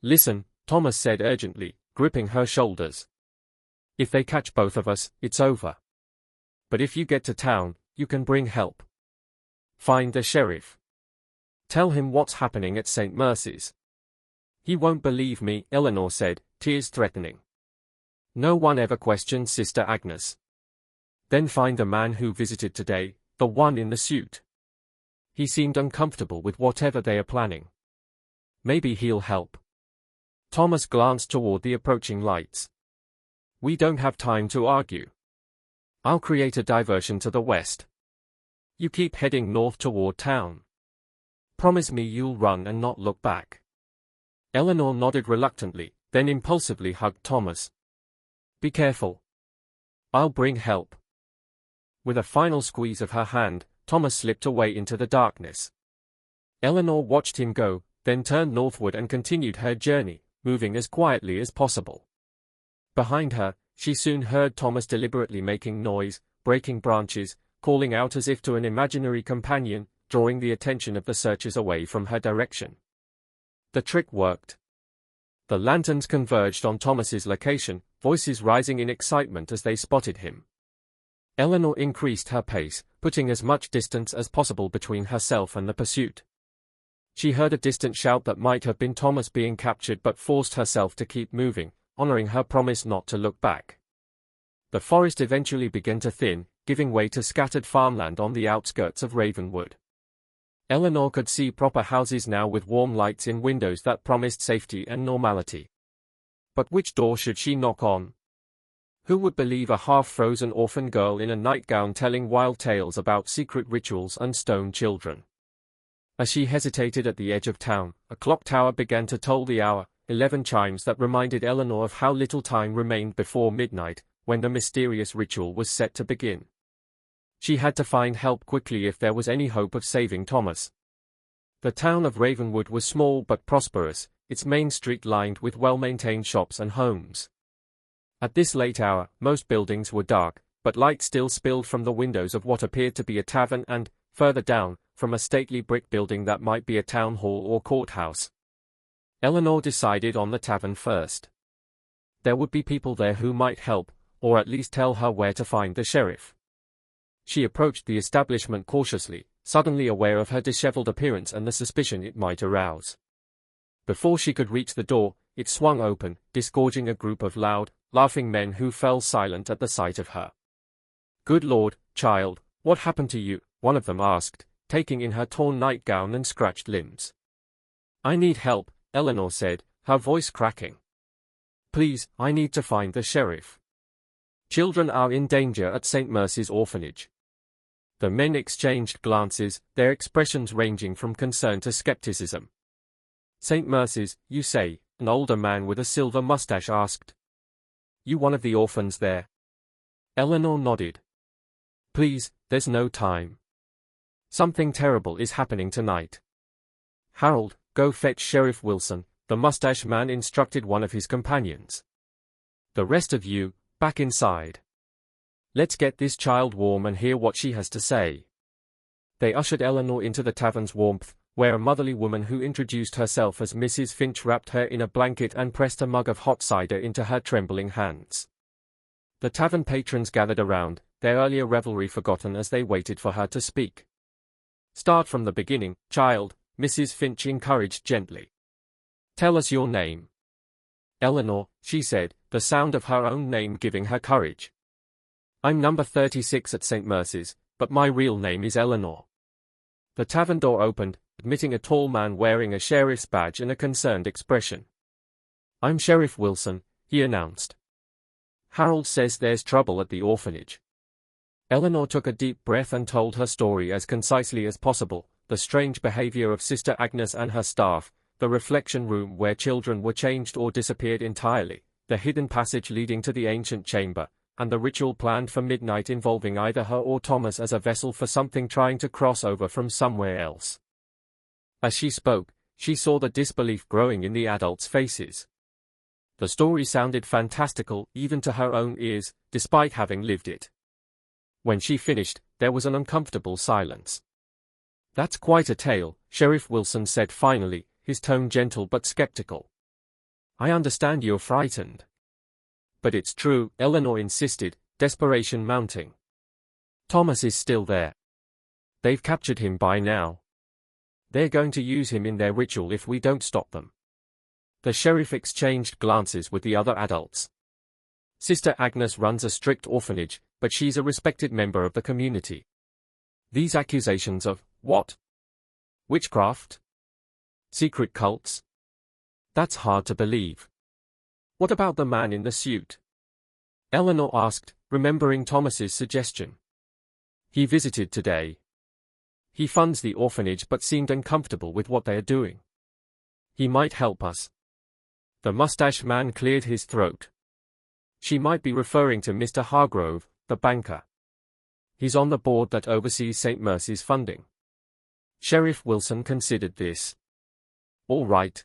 Listen, Thomas said urgently, gripping her shoulders. If they catch both of us, it's over. But if you get to town, you can bring help. Find the sheriff. Tell him what's happening at St. Mercy's. He won't believe me, Eleanor said, tears threatening. No one ever questioned Sister Agnes. Then find the man who visited today, the one in the suit. He seemed uncomfortable with whatever they are planning. Maybe he'll help. Thomas glanced toward the approaching lights. We don't have time to argue. I'll create a diversion to the west. You keep heading north toward town. Promise me you'll run and not look back. Eleanor nodded reluctantly, then impulsively hugged Thomas. Be careful. I'll bring help. With a final squeeze of her hand, Thomas slipped away into the darkness. Eleanor watched him go, then turned northward and continued her journey, moving as quietly as possible. Behind her, she soon heard Thomas deliberately making noise, breaking branches, calling out as if to an imaginary companion, drawing the attention of the searchers away from her direction. The trick worked. The lanterns converged on Thomas's location, voices rising in excitement as they spotted him. Eleanor increased her pace, putting as much distance as possible between herself and the pursuit. She heard a distant shout that might have been Thomas being captured but forced herself to keep moving, honoring her promise not to look back. The forest eventually began to thin, giving way to scattered farmland on the outskirts of Ravenwood. Eleanor could see proper houses now with warm lights in windows that promised safety and normality. But which door should she knock on? Who would believe a half-frozen orphan girl in a nightgown telling wild tales about secret rituals and stone children? As she hesitated at the edge of town, a clock tower began to toll the hour, 11 chimes that reminded Eleanor of how little time remained before midnight, when the mysterious ritual was set to begin. She had to find help quickly if there was any hope of saving Thomas. The town of Ravenwood was small but prosperous, its main street lined with well-maintained shops and homes. At this late hour, most buildings were dark, but light still spilled from the windows of what appeared to be a tavern and, further down, from a stately brick building that might be a town hall or courthouse. Eleanor decided on the tavern first. There would be people there who might help, or at least tell her where to find the sheriff. She approached the establishment cautiously, suddenly aware of her disheveled appearance and the suspicion it might arouse. Before she could reach the door, it swung open, disgorging a group of loud, laughing men who fell silent at the sight of her. "Good Lord, child, what happened to you?" one of them asked, taking in her torn nightgown and scratched limbs. "I need help," Eleanor said, her voice cracking. "Please, I need to find the sheriff. Children are in danger at St. Mercy's Orphanage." The men exchanged glances, their expressions ranging from concern to skepticism. "St. Mercy's, you say?" an older man with a silver mustache asked. "You one of the orphans there?" Eleanor nodded. "Please, there's no time. Something terrible is happening tonight. Harold, go fetch Sheriff Wilson," the mustache man instructed one of his companions. "The rest of you, back inside. Let's get this child warm and hear what she has to say." They ushered Eleanor into the tavern's warmth, where a motherly woman who introduced herself as Mrs. Finch wrapped her in a blanket and pressed a mug of hot cider into her trembling hands. The tavern patrons gathered around, their earlier revelry forgotten as they waited for her to speak. "Start from the beginning, child," Mrs. Finch encouraged gently. "Tell us your name." "Eleanor," she said, the sound of her own name giving her courage. "I'm number 36 at St. Mercy's, but my real name is Eleanor." The tavern door opened, admitting a tall man wearing a sheriff's badge and a concerned expression. "I'm Sheriff Wilson," he announced. "Harold says there's trouble at the orphanage." Eleanor took a deep breath and told her story as concisely as possible, the strange behavior of Sister Agnes and her staff, the reflection room where children were changed or disappeared entirely, the hidden passage leading to the ancient chamber, and the ritual planned for midnight involving either her or Thomas as a vessel for something trying to cross over from somewhere else. As she spoke, she saw the disbelief growing in the adults' faces. The story sounded fantastical, even to her own ears, despite having lived it. When she finished, there was an uncomfortable silence. "That's quite a tale," Sheriff Wilson said finally, his tone gentle but skeptical. I understand you're frightened. But it's true, Eleanor insisted, desperation mounting. Thomas is still there. They've captured him by now. They're going to use him in their ritual if we don't stop them. The sheriff exchanged glances with the other adults. Sister Agnes runs a strict orphanage, but she's a respected member of the community. These accusations of, what? Witchcraft? Secret cults? That's hard to believe. What about the man in the suit? Eleanor asked, remembering Thomas's suggestion. He visited today. He funds the orphanage but seemed uncomfortable with what they are doing. He might help us. The mustache man cleared his throat. She might be referring to Mr. Hargrove, the banker. He's on the board that oversees St. Mercy's funding. Sheriff Wilson considered this. All right.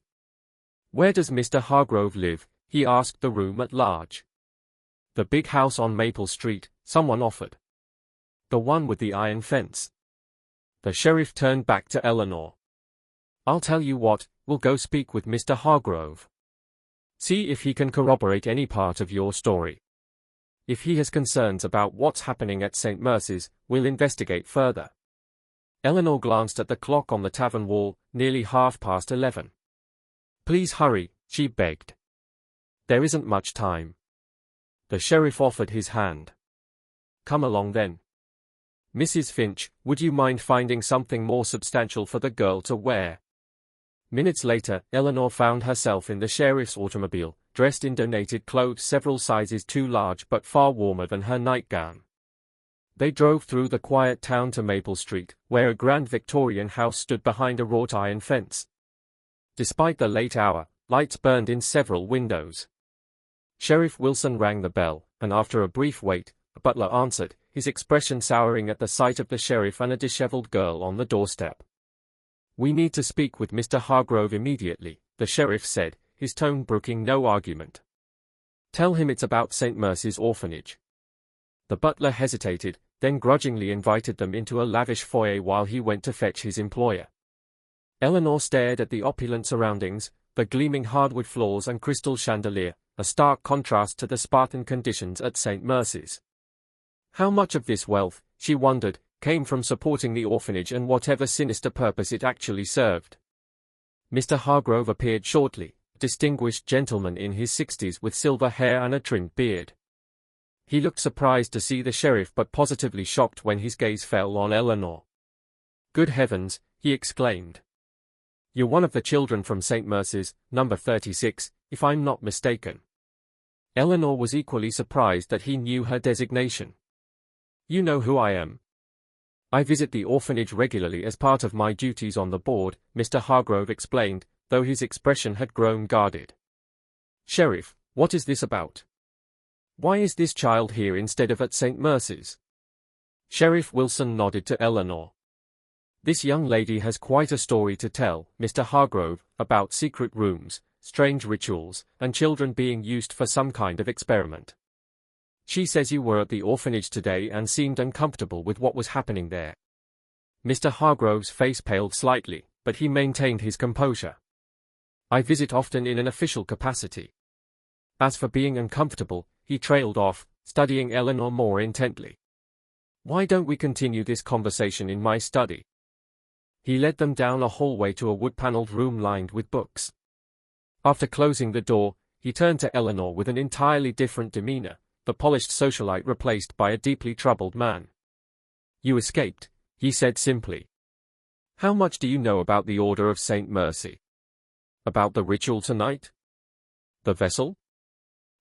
Where does Mr. Hargrove live? He asked the room at large. The big house on Maple Street, someone offered. The one with the iron fence. The sheriff turned back to Eleanor. I'll tell you what, we'll go speak with Mr. Hargrove. See if he can corroborate any part of your story. If he has concerns about what's happening at St. Mercy's, we'll investigate further. Eleanor glanced at the clock on the tavern wall, nearly 11:30. Please hurry, she begged. There isn't much time. The sheriff offered his hand. Come along then. Mrs. Finch, would you mind finding something more substantial for the girl to wear? Minutes later, Eleanor found herself in the sheriff's automobile, dressed in donated clothes several sizes too large but far warmer than her nightgown. They drove through the quiet town to Maple Street, where a grand Victorian house stood behind a wrought iron fence. Despite the late hour, lights burned in several windows. Sheriff Wilson rang the bell, and after a brief wait, a butler answered, his expression souring at the sight of the sheriff and a disheveled girl on the doorstep. We need to speak with Mr. Hargrove immediately, the sheriff said, his tone brooking no argument. Tell him it's about St. Mercy's orphanage. The butler hesitated, then grudgingly invited them into a lavish foyer while he went to fetch his employer. Eleanor stared at the opulent surroundings, the gleaming hardwood floors and crystal chandelier, a stark contrast to the Spartan conditions at St. Mercy's. How much of this wealth, she wondered, came from supporting the orphanage and whatever sinister purpose it actually served. Mr. Hargrove appeared shortly, a distinguished gentleman in his 60s with silver hair and a trimmed beard. He looked surprised to see the sheriff but positively shocked when his gaze fell on Eleanor. Good heavens, he exclaimed. You're one of the children from St. Mercy's, number 36, if I'm not mistaken. Eleanor was equally surprised that he knew her designation. You know who I am. I visit the orphanage regularly as part of my duties on the board, Mr. Hargrove explained, though his expression had grown guarded. Sheriff, what is this about? Why is this child here instead of at St. Mercy's? Sheriff Wilson nodded to Eleanor. This young lady has quite a story to tell, Mr. Hargrove, about secret rooms, strange rituals, and children being used for some kind of experiment. She says you were at the orphanage today and seemed uncomfortable with what was happening there. Mr. Hargrove's face paled slightly, but he maintained his composure. I visit often in an official capacity. As for being uncomfortable, he trailed off, studying Eleanor more intently. Why don't we continue this conversation in my study? He led them down a hallway to a wood-paneled room lined with books. After closing the door, he turned to Eleanor with an entirely different demeanor, the polished socialite replaced by a deeply troubled man. You escaped, he said simply. How much do you know about the Order of St. Mercy? About the ritual tonight? The vessel?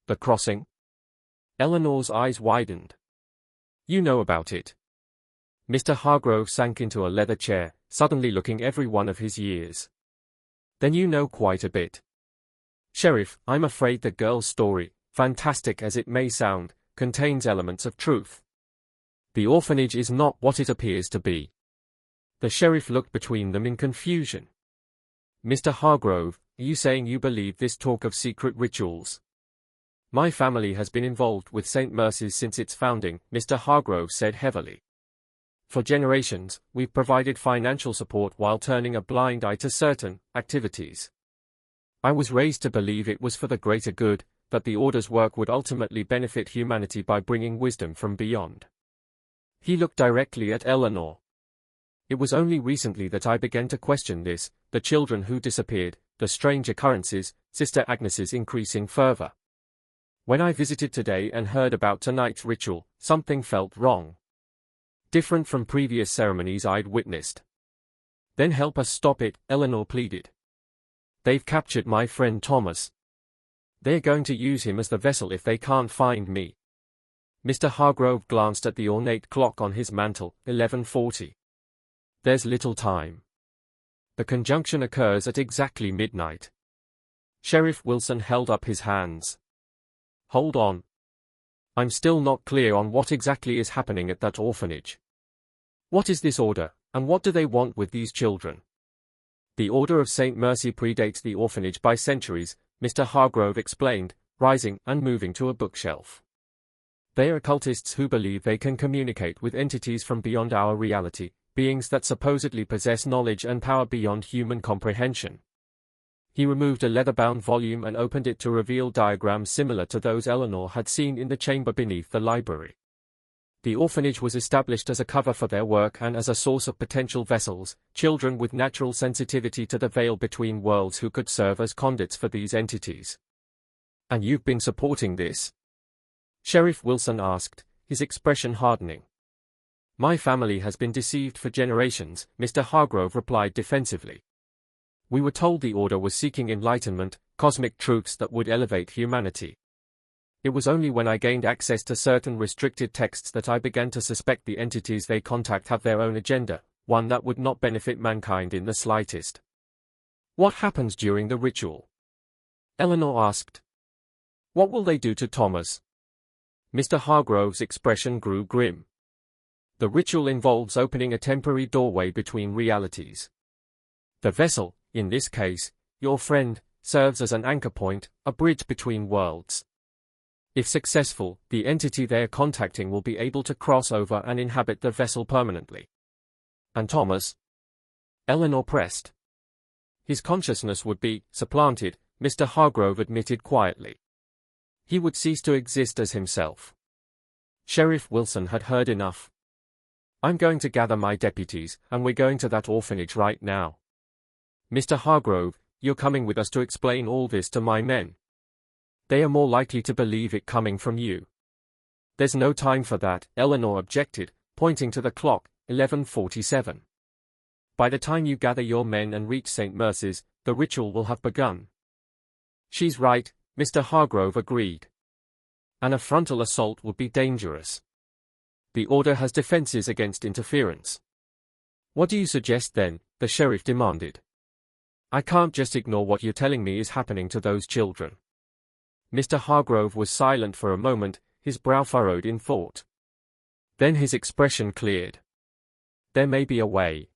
The crossing? Eleanor's eyes widened. You know about it. Mr. Hargrove sank into a leather chair, suddenly looking every one of his years. Then you know quite a bit. Sheriff, I'm afraid the girl's story, fantastic as it may sound, contains elements of truth. The orphanage is not what it appears to be. The sheriff looked between them in confusion. Mr. Hargrove, are you saying you believe this talk of secret rituals? My family has been involved with St. Mercy's since its founding, Mr. Hargrove said heavily. For generations, we've provided financial support while turning a blind eye to certain activities. I was raised to believe it was for the greater good, that the Order's work would ultimately benefit humanity by bringing wisdom from beyond. He looked directly at Eleanor. It was only recently that I began to question this, the children who disappeared, the strange occurrences, Sister Agnes's increasing fervor. When I visited today and heard about tonight's ritual, something felt wrong. Different from previous ceremonies I'd witnessed. Then help us stop it, Eleanor pleaded. They've captured my friend Thomas. They're going to use him as the vessel if they can't find me. Mr. Hargrove glanced at the ornate clock on his mantel, 11:40. There's little time. The conjunction occurs at exactly midnight. Sheriff Wilson held up his hands. Hold on. I'm still not clear on what exactly is happening at that orphanage. What is this order, and what do they want with these children? The Order of St. Mercy predates the orphanage by centuries, Mr. Hargrove explained, rising and moving to a bookshelf. They are occultists who believe they can communicate with entities from beyond our reality, beings that supposedly possess knowledge and power beyond human comprehension. He removed a leather-bound volume and opened it to reveal diagrams similar to those Eleanor had seen in the chamber beneath the library. The orphanage was established as a cover for their work and as a source of potential vessels, children with natural sensitivity to the veil between worlds who could serve as conduits for these entities. And you've been supporting this? Sheriff Wilson asked, his expression hardening. My family has been deceived for generations, Mr. Hargrove replied defensively. We were told the Order was seeking enlightenment, cosmic truths that would elevate humanity. It was only when I gained access to certain restricted texts that I began to suspect the entities they contact have their own agenda, one that would not benefit mankind in the slightest. What happens during the ritual? Eleanor asked. What will they do to Thomas? Mr. Hargrove's expression grew grim. The ritual involves opening a temporary doorway between realities. The vessel, in this case, your friend, serves as an anchor point, a bridge between worlds. If successful, the entity they are contacting will be able to cross over and inhabit the vessel permanently. And Thomas? Eleanor pressed. His consciousness would be supplanted, Mr. Hargrove admitted quietly. He would cease to exist as himself. Sheriff Wilson had heard enough. I'm going to gather my deputies, and we're going to that orphanage right now. Mr. Hargrove, you're coming with us to explain all this to my men. They are more likely to believe it coming from you. There's no time for that, Eleanor objected, pointing to the clock, 11:47. By the time you gather your men and reach St. Mercy's, the ritual will have begun. She's right, Mr. Hargrove agreed. And a frontal assault would be dangerous. The Order has defenses against interference. What do you suggest then? The sheriff demanded. I can't just ignore what you're telling me is happening to those children. Mr. Hargrove was silent for a moment, his brow furrowed in thought. Then his expression cleared. There may be a way.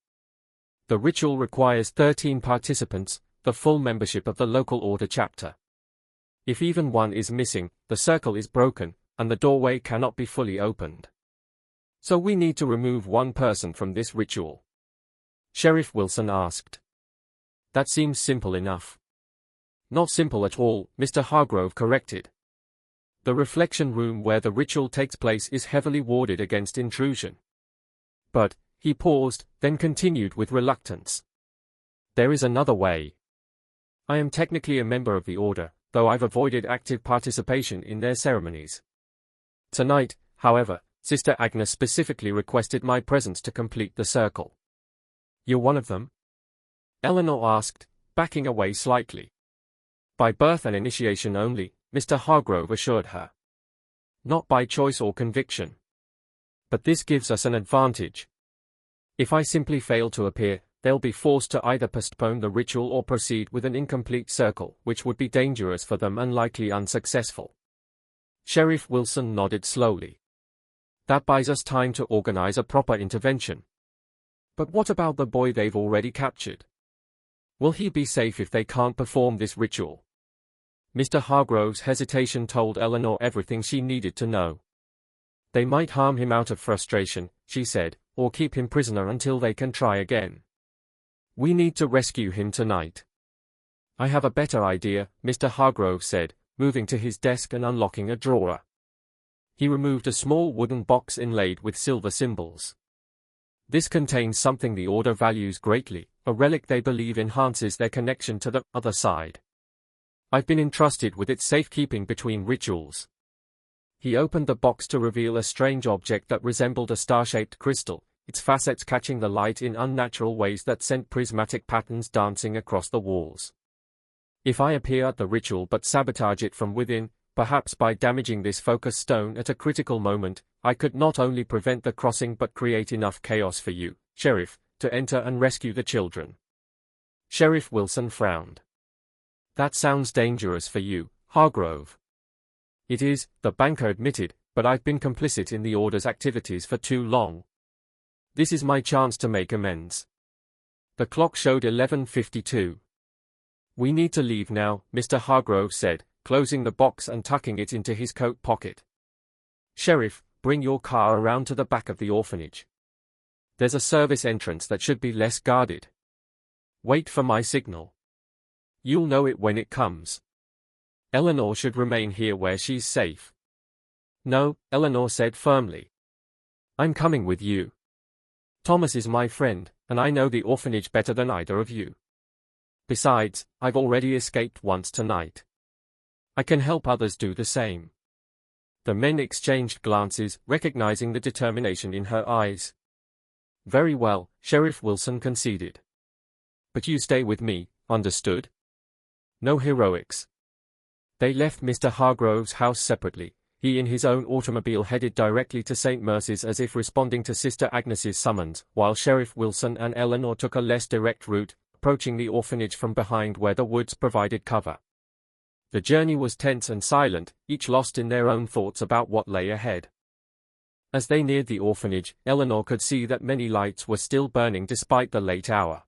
The ritual requires 13 participants, the full membership of the local Order chapter. If even one is missing, the circle is broken, and the doorway cannot be fully opened. So we need to remove one person from this ritual. Sheriff Wilson asked. That seems simple enough. Not simple at all, Mr. Hargrove corrected. The reflection room where the ritual takes place is heavily warded against intrusion. But, he paused, then continued with reluctance. There is another way. I am technically a member of the Order, though I've avoided active participation in their ceremonies. Tonight, however, Sister Agnes specifically requested my presence to complete the circle. You're one of them? Eleanor asked, backing away slightly. By birth and initiation only, Mr. Hargrove assured her. Not by choice or conviction. But this gives us an advantage. If I simply fail to appear, they'll be forced to either postpone the ritual or proceed with an incomplete circle, which would be dangerous for them and likely unsuccessful. Sheriff Wilson nodded slowly. That buys us time to organize a proper intervention. But what about the boy they've already captured? Will he be safe if they can't perform this ritual? Mr. Hargrove's hesitation told Eleanor everything she needed to know. They might harm him out of frustration, she said, or keep him prisoner until they can try again. We need to rescue him tonight. I have a better idea, Mr. Hargrove said, moving to his desk and unlocking a drawer. He removed a small wooden box inlaid with silver symbols. This contains something the Order values greatly, a relic they believe enhances their connection to the other side. I've been entrusted with its safekeeping between rituals. He opened the box to reveal a strange object that resembled a star-shaped crystal, its facets catching the light in unnatural ways that sent prismatic patterns dancing across the walls. If I appear at the ritual but sabotage it from within, perhaps by damaging this focus stone at a critical moment, I could not only prevent the crossing but create enough chaos for you, Sheriff, to enter and rescue the children. Sheriff Wilson frowned. That sounds dangerous for you, Hargrove. It is, the banker admitted, but I've been complicit in the Order's activities for too long. This is my chance to make amends. The clock showed 11:52. We need to leave now, Mr. Hargrove said, closing the box and tucking it into his coat pocket. Sheriff, bring your car around to the back of the orphanage. There's a service entrance that should be less guarded. Wait for my signal. You'll know it when it comes. Eleanor should remain here where she's safe. No, Eleanor said firmly. I'm coming with you. Thomas is my friend, and I know the orphanage better than either of you. Besides, I've already escaped once tonight. I can help others do the same. The men exchanged glances, recognizing the determination in her eyes. Very well, Sheriff Wilson conceded. But you stay with me, understood? No heroics. They left Mr. Hargrove's house separately. He in his own automobile headed directly to St. Mercy's as if responding to Sister Agnes's summons, while Sheriff Wilson and Eleanor took a less direct route, approaching the orphanage from behind where the woods provided cover. The journey was tense and silent, each lost in their own thoughts about what lay ahead. As they neared the orphanage, Eleanor could see that many lights were still burning despite the late hour.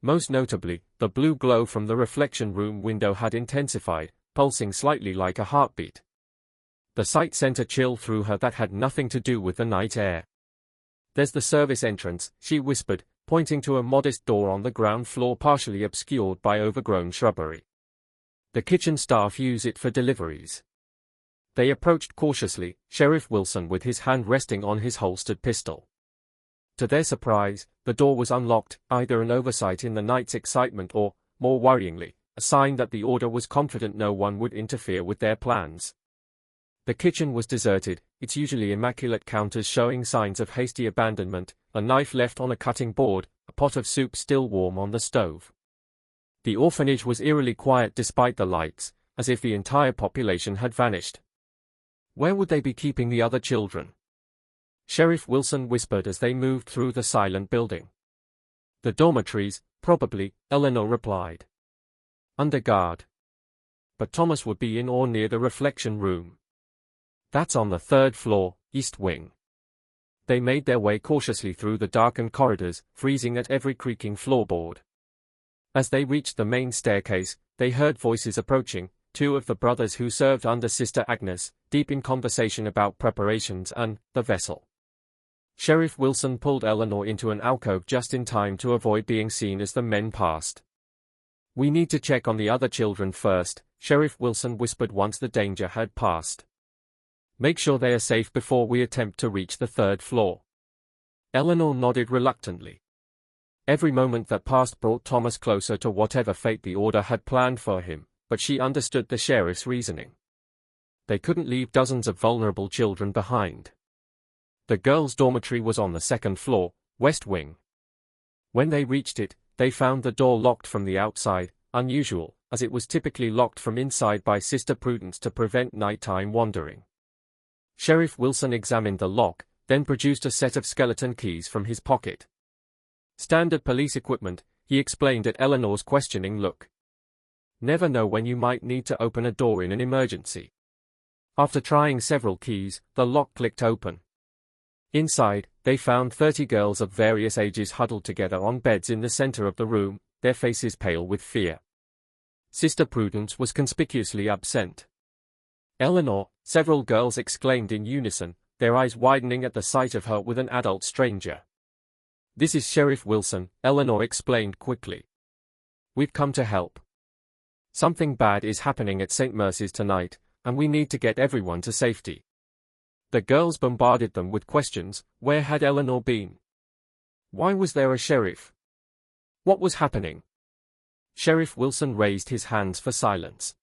Most notably, the blue glow from the reflection room window had intensified, pulsing slightly like a heartbeat. The sight sent a chill through her that had nothing to do with the night air. There's the service entrance, she whispered, pointing to a modest door on the ground floor partially obscured by overgrown shrubbery. The kitchen staff use it for deliveries. They approached cautiously, Sheriff Wilson with his hand resting on his holstered pistol. To their surprise, the door was unlocked, either an oversight in the night's excitement or, more worryingly, a sign that the Order was confident no one would interfere with their plans. The kitchen was deserted, its usually immaculate counters showing signs of hasty abandonment, a knife left on a cutting board, a pot of soup still warm on the stove. The orphanage was eerily quiet despite the lights, as if the entire population had vanished. Where would they be keeping the other children? Sheriff Wilson whispered as they moved through the silent building. The dormitories, probably, Eleanor replied. Under guard. But Thomas would be in or near the reflection room. That's on the third floor, East Wing. They made their way cautiously through the darkened corridors, freezing at every creaking floorboard. As they reached the main staircase, they heard voices approaching, two of the brothers who served under Sister Agnes, deep in conversation about preparations and the vessel. Sheriff Wilson pulled Eleanor into an alcove just in time to avoid being seen as the men passed. We need to check on the other children first, Sheriff Wilson whispered once the danger had passed. Make sure they are safe before we attempt to reach the third floor. Eleanor nodded reluctantly. Every moment that passed brought Thomas closer to whatever fate the Order had planned for him, but she understood the sheriff's reasoning. They couldn't leave dozens of vulnerable children behind. The girls' dormitory was on the second floor, West Wing. When they reached it, they found the door locked from the outside, unusual, as it was typically locked from inside by Sister Prudence to prevent nighttime wandering. Sheriff Wilson examined the lock, then produced a set of skeleton keys from his pocket. Standard police equipment, he explained at Eleanor's questioning look. Never know when you might need to open a door in an emergency. After trying several keys, the lock clicked open. Inside, they found 30 girls of various ages huddled together on beds in the center of the room, their faces pale with fear. Sister Prudence was conspicuously absent. Eleanor, several girls exclaimed in unison, their eyes widening at the sight of her with an adult stranger. This is Sheriff Wilson, Eleanor explained quickly. We've come to help. Something bad is happening at St. Mercy's tonight, and we need to get everyone to safety. The girls bombarded them with questions. Where had Eleanor been? Why was there a sheriff? What was happening? Sheriff Wilson raised his hands for silence.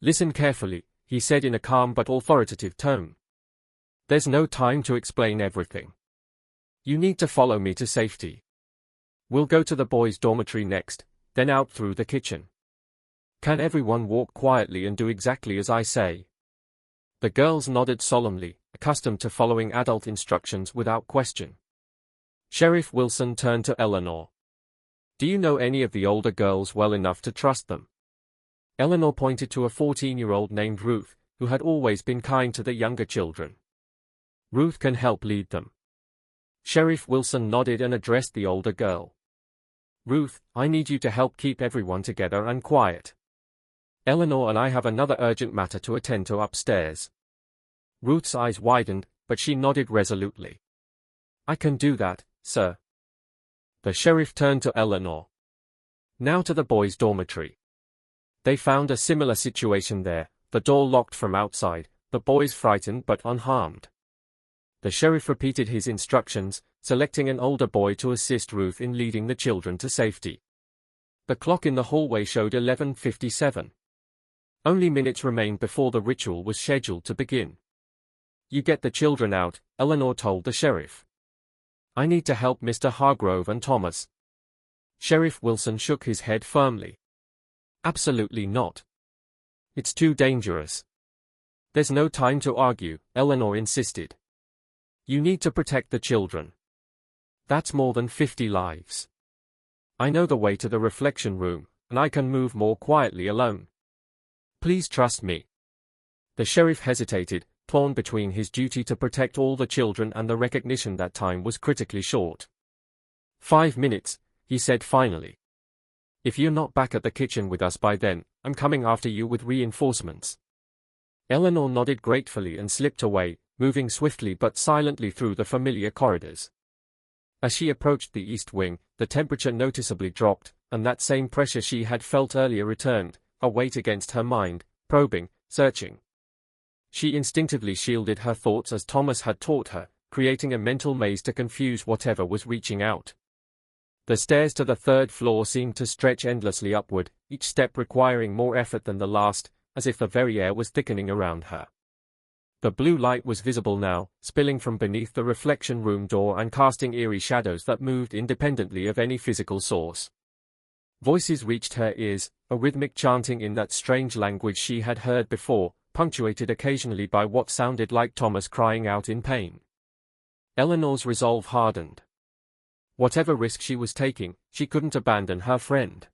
Listen carefully, he said in a calm but authoritative tone. There's no time to explain everything. You need to follow me to safety. We'll go to the boys' dormitory next, then out through the kitchen. Can everyone walk quietly and do exactly as I say? The girls nodded solemnly, accustomed to following adult instructions without question. Sheriff Wilson turned to Eleanor. Do you know any of the older girls well enough to trust them? Eleanor pointed to a 14-year-old named Ruth, who had always been kind to the younger children. Ruth can help lead them. Sheriff Wilson nodded and addressed the older girl. Ruth, I need you to help keep everyone together and quiet. Eleanor and I have another urgent matter to attend to upstairs. Ruth's eyes widened, but she nodded resolutely. I can do that, sir. The sheriff turned to Eleanor. Now to the boys' dormitory. They found a similar situation there, the door locked from outside, the boys frightened but unharmed. The sheriff repeated his instructions, selecting an older boy to assist Ruth in leading the children to safety. The clock in the hallway showed 11:57. Only minutes remained before the ritual was scheduled to begin. You get the children out, Eleanor told the sheriff. I need to help Mr. Hargrove and Thomas. Sheriff Wilson shook his head firmly. Absolutely not. It's too dangerous. There's no time to argue, Eleanor insisted. You need to protect the children. That's more than 50 lives. I know the way to the reflection room, and I can move more quietly alone. Please trust me. The sheriff hesitated, torn between his duty to protect all the children and the recognition that time was critically short. 5 minutes, he said finally. If you're not back at the kitchen with us by then, I'm coming after you with reinforcements. Eleanor nodded gratefully and slipped away, moving swiftly but silently through the familiar corridors. As she approached the east wing, the temperature noticeably dropped, and that same pressure she had felt earlier returned, a weight against her mind, probing, searching. She instinctively shielded her thoughts as Thomas had taught her, creating a mental maze to confuse whatever was reaching out. The stairs to the third floor seemed to stretch endlessly upward, each step requiring more effort than the last, as if the very air was thickening around her. The blue light was visible now, spilling from beneath the reflection room door and casting eerie shadows that moved independently of any physical source. Voices reached her ears, a rhythmic chanting in that strange language she had heard before, punctuated occasionally by what sounded like Thomas crying out in pain. Eleanor's resolve hardened. Whatever risk she was taking, she couldn't abandon her friend.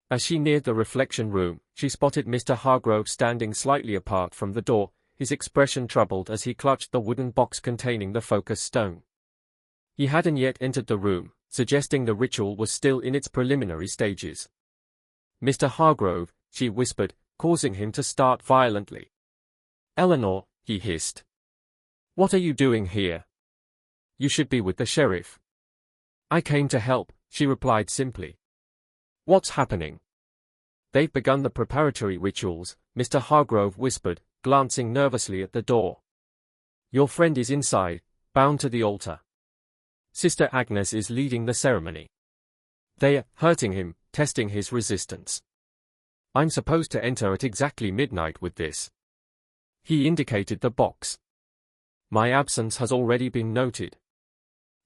As she neared the reflection room, she spotted Mr. Hargrove standing slightly apart from the door, his expression troubled as he clutched the wooden box containing the focus stone. He hadn't yet entered the room, suggesting the ritual was still in its preliminary stages. Mr. Hargrove, she whispered, causing him to start violently. Eleanor, he hissed. What are you doing here? You should be with the sheriff. I came to help, she replied simply. What's happening? They've begun the preparatory rituals, Mr. Hargrove whispered, glancing nervously at the door. Your friend is inside, bound to the altar. Sister Agnes is leading the ceremony. They're hurting him, testing his resistance. I'm supposed to enter at exactly midnight with this. He indicated the box. My absence has already been noted.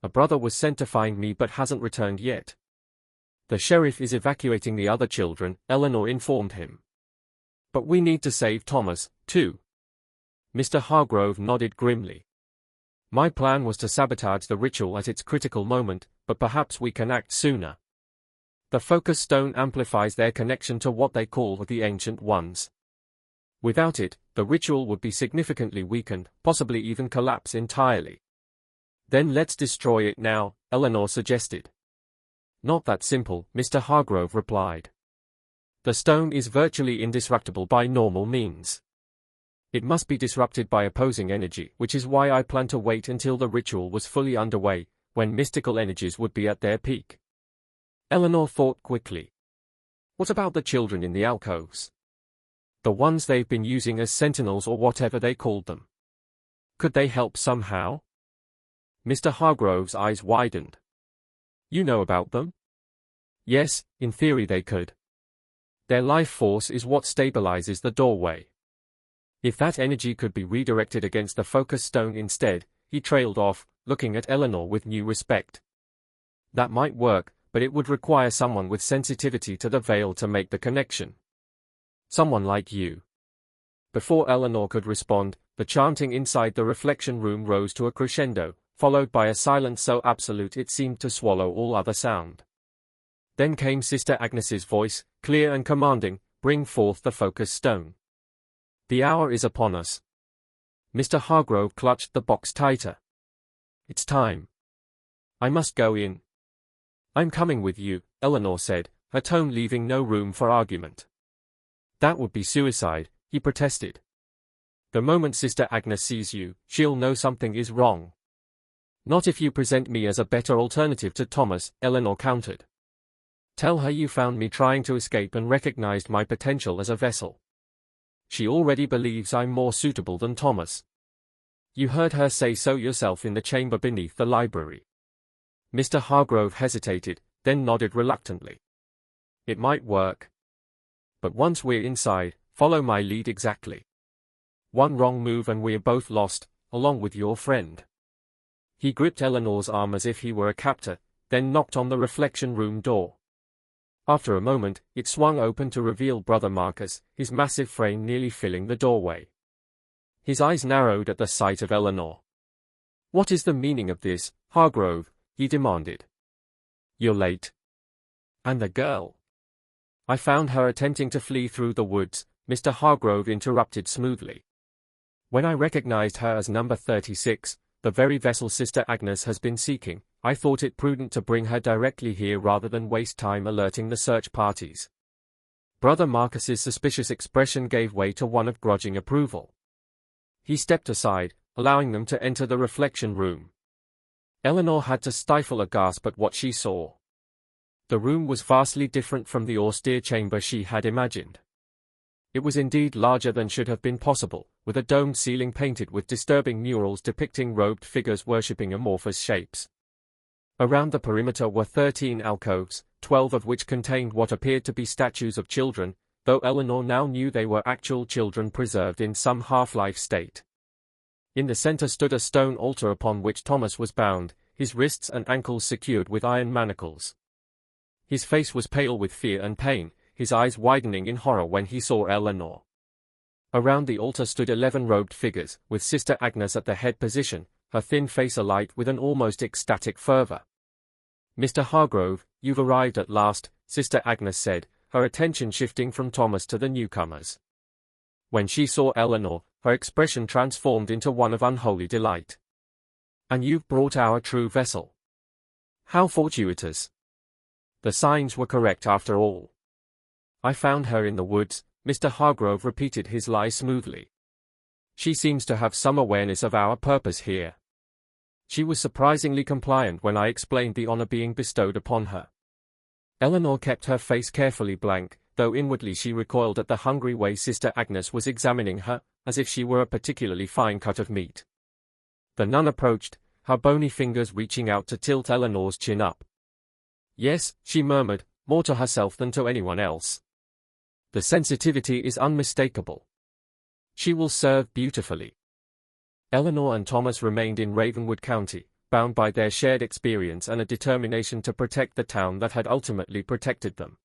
A brother was sent to find me but hasn't returned yet. The sheriff is evacuating the other children, Eleanor informed him. But we need to save Thomas, too. Mr. Hargrove nodded grimly. My plan was to sabotage the ritual at its critical moment, but perhaps we can act sooner. The focus stone amplifies their connection to what they call the Ancient Ones. Without it, the ritual would be significantly weakened, possibly even collapse entirely. Then let's destroy it now, Eleanor suggested. Not that simple, Mr. Hargrove replied. The stone is virtually indestructible by normal means. It must be disrupted by opposing energy, which is why I plan to wait until the ritual was fully underway, when mystical energies would be at their peak. Eleanor thought quickly. What about the children in the alcoves? The ones they've been using as sentinels or whatever they called them. Could they help somehow? Mr. Hargrove's eyes widened. You know about them? Yes, in theory they could. Their life force is what stabilizes the doorway. If that energy could be redirected against the focus stone instead, he trailed off, looking at Eleanor with new respect. That might work, but it would require someone with sensitivity to the veil to make the connection. Someone like you. Before Eleanor could respond, the chanting inside the reflection room rose to a crescendo, followed by a silence so absolute it seemed to swallow all other sound. Then came Sister Agnes's voice, clear and commanding, "Bring forth the focus stone. The hour is upon us." Mr. Hargrove clutched the box tighter. "It's time. I must go in." "I'm coming with you," Eleanor said, her tone leaving no room for argument. "That would be suicide," he protested. "The moment Sister Agnes sees you, she'll know something is wrong." "Not if you present me as a better alternative to Thomas," Eleanor countered. "Tell her you found me trying to escape and recognized my potential as a vessel. She already believes I'm more suitable than Thomas. You heard her say so yourself in the chamber beneath the library." Mr. Hargrove hesitated, then nodded reluctantly. "It might work. But once we're inside, follow my lead exactly. One wrong move and we're both lost, along with your friend." He gripped Eleanor's arm as if he were a captor, then knocked on the reflection room door. After a moment, it swung open to reveal Brother Marcus, his massive frame nearly filling the doorway. His eyes narrowed at the sight of Eleanor. "What is the meaning of this, Hargrove?" he demanded. "You're late." "And the girl?" "I found her attempting to flee through the woods," Mr. Hargrove interrupted smoothly. "When I recognized her as number 36, the very vessel Sister Agnes has been seeking, I thought it prudent to bring her directly here rather than waste time alerting the search parties." Brother Marcus's suspicious expression gave way to one of grudging approval. He stepped aside, allowing them to enter the reflection room. Eleanor had to stifle a gasp at what she saw. The room was vastly different from the austere chamber she had imagined. It was indeed larger than should have been possible, with a domed ceiling painted with disturbing murals depicting robed figures worshipping amorphous shapes. Around the perimeter were 13 alcoves, 12 of which contained what appeared to be statues of children, though Eleanor now knew they were actual children preserved in some half-life state. In the center stood a stone altar upon which Thomas was bound, his wrists and ankles secured with iron manacles. His face was pale with fear and pain, his eyes widening in horror when he saw Eleanor. Around the altar stood 11 robed figures, with Sister Agnes at the head position, her thin face alight with an almost ecstatic fervor. "Mr. Hargrove, you've arrived at last," Sister Agnes said, her attention shifting from Thomas to the newcomers. When she saw Eleanor, her expression transformed into one of unholy delight. "And you've brought our true vessel. How fortuitous." The signs were correct after all. "I found her in the woods," Mr. Hargrove repeated his lie smoothly. "She seems to have some awareness of our purpose here. She was surprisingly compliant when I explained the honor being bestowed upon her." Eleanor kept her face carefully blank, though inwardly she recoiled at the hungry way Sister Agnes was examining her, as if she were a particularly fine cut of meat. The nun approached, her bony fingers reaching out to tilt Eleanor's chin up. "Yes," she murmured, more to herself than to anyone else. "The sensitivity is unmistakable. She will serve beautifully." Eleanor and Thomas remained in Ravenwood County, bound by their shared experience and a determination to protect the town that had ultimately protected them.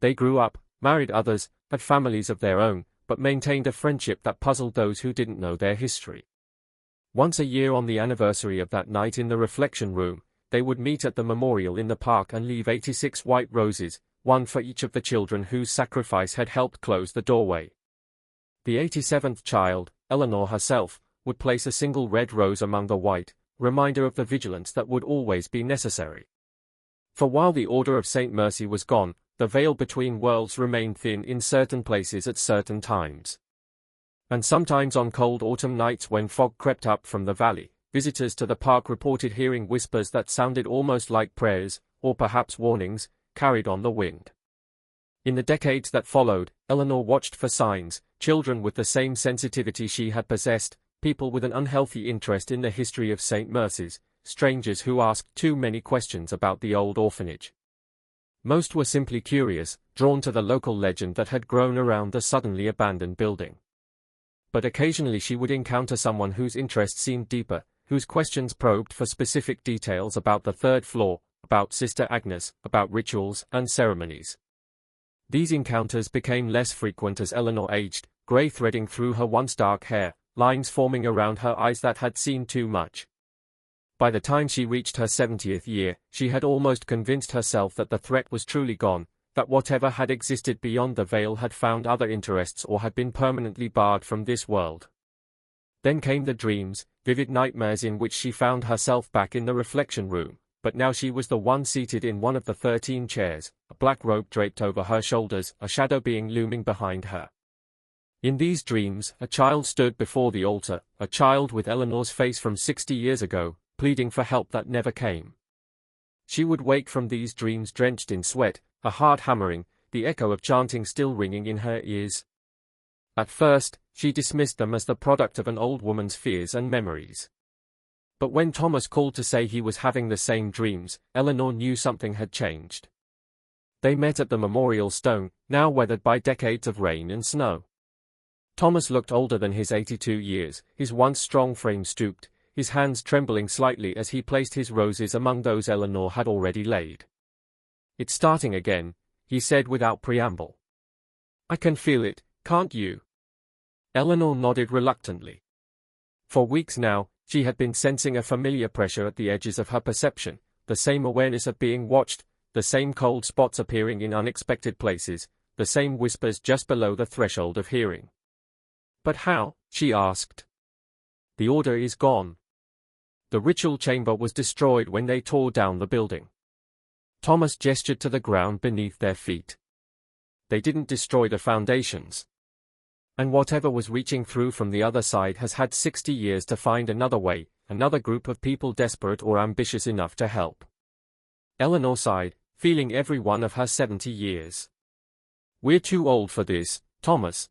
They grew up, married others, had families of their own, but maintained a friendship that puzzled those who didn't know their history. Once a year on the anniversary of that night in the reflection room, they would meet at the memorial in the park and leave 86 white roses, one for each of the children whose sacrifice had helped close the doorway. The 87th child, Eleanor herself, would place a single red rose among the white, reminder of the vigilance that would always be necessary. For while the Order of St. Mercy was gone, the veil between worlds remained thin in certain places at certain times. And sometimes on cold autumn nights when fog crept up from the valley, visitors to the park reported hearing whispers that sounded almost like prayers, or perhaps warnings, carried on the wind. In the decades that followed, Eleanor watched for signs, children with the same sensitivity she had possessed, people with an unhealthy interest in the history of St. Mercy's, strangers who asked too many questions about the old orphanage. Most were simply curious, drawn to the local legend that had grown around the suddenly abandoned building. But occasionally she would encounter someone whose interest seemed deeper, whose questions probed for specific details about the third floor, about Sister Agnes, about rituals and ceremonies. These encounters became less frequent as Eleanor aged, grey threading through her once dark hair, lines forming around her eyes that had seen too much. By the time she reached her 70th year, she had almost convinced herself that the threat was truly gone, that whatever had existed beyond the veil had found other interests or had been permanently barred from this world. Then came the dreams, vivid nightmares in which she found herself back in the reflection room, but now she was the one seated in one of the 13 chairs, a black robe draped over her shoulders, a shadow being looming behind her. In these dreams, a child stood before the altar, a child with Eleanor's face from 60 years ago, pleading for help that never came. She would wake from these dreams drenched in sweat, her heart hammering, the echo of chanting still ringing in her ears. At first, she dismissed them as the product of an old woman's fears and memories. But when Thomas called to say he was having the same dreams, Eleanor knew something had changed. They met at the memorial stone, now weathered by decades of rain and snow. Thomas looked older than his 82 years, his once strong frame stooped, his hands trembling slightly as he placed his roses among those Eleanor had already laid. "It's starting again," he said without preamble. "I can feel it, can't you?" Eleanor nodded reluctantly. For weeks now, she had been sensing a familiar pressure at the edges of her perception, the same awareness of being watched, the same cold spots appearing in unexpected places, the same whispers just below the threshold of hearing. "But how?" she asked. "The order is gone. The ritual chamber was destroyed when they tore down the building." Thomas gestured to the ground beneath their feet. "They didn't destroy the foundations. And whatever was reaching through from the other side has had 60 years to find another way, another group of people desperate or ambitious enough to help." Eleanor sighed, feeling every one of her 70 years. "We're too old for this, Thomas,"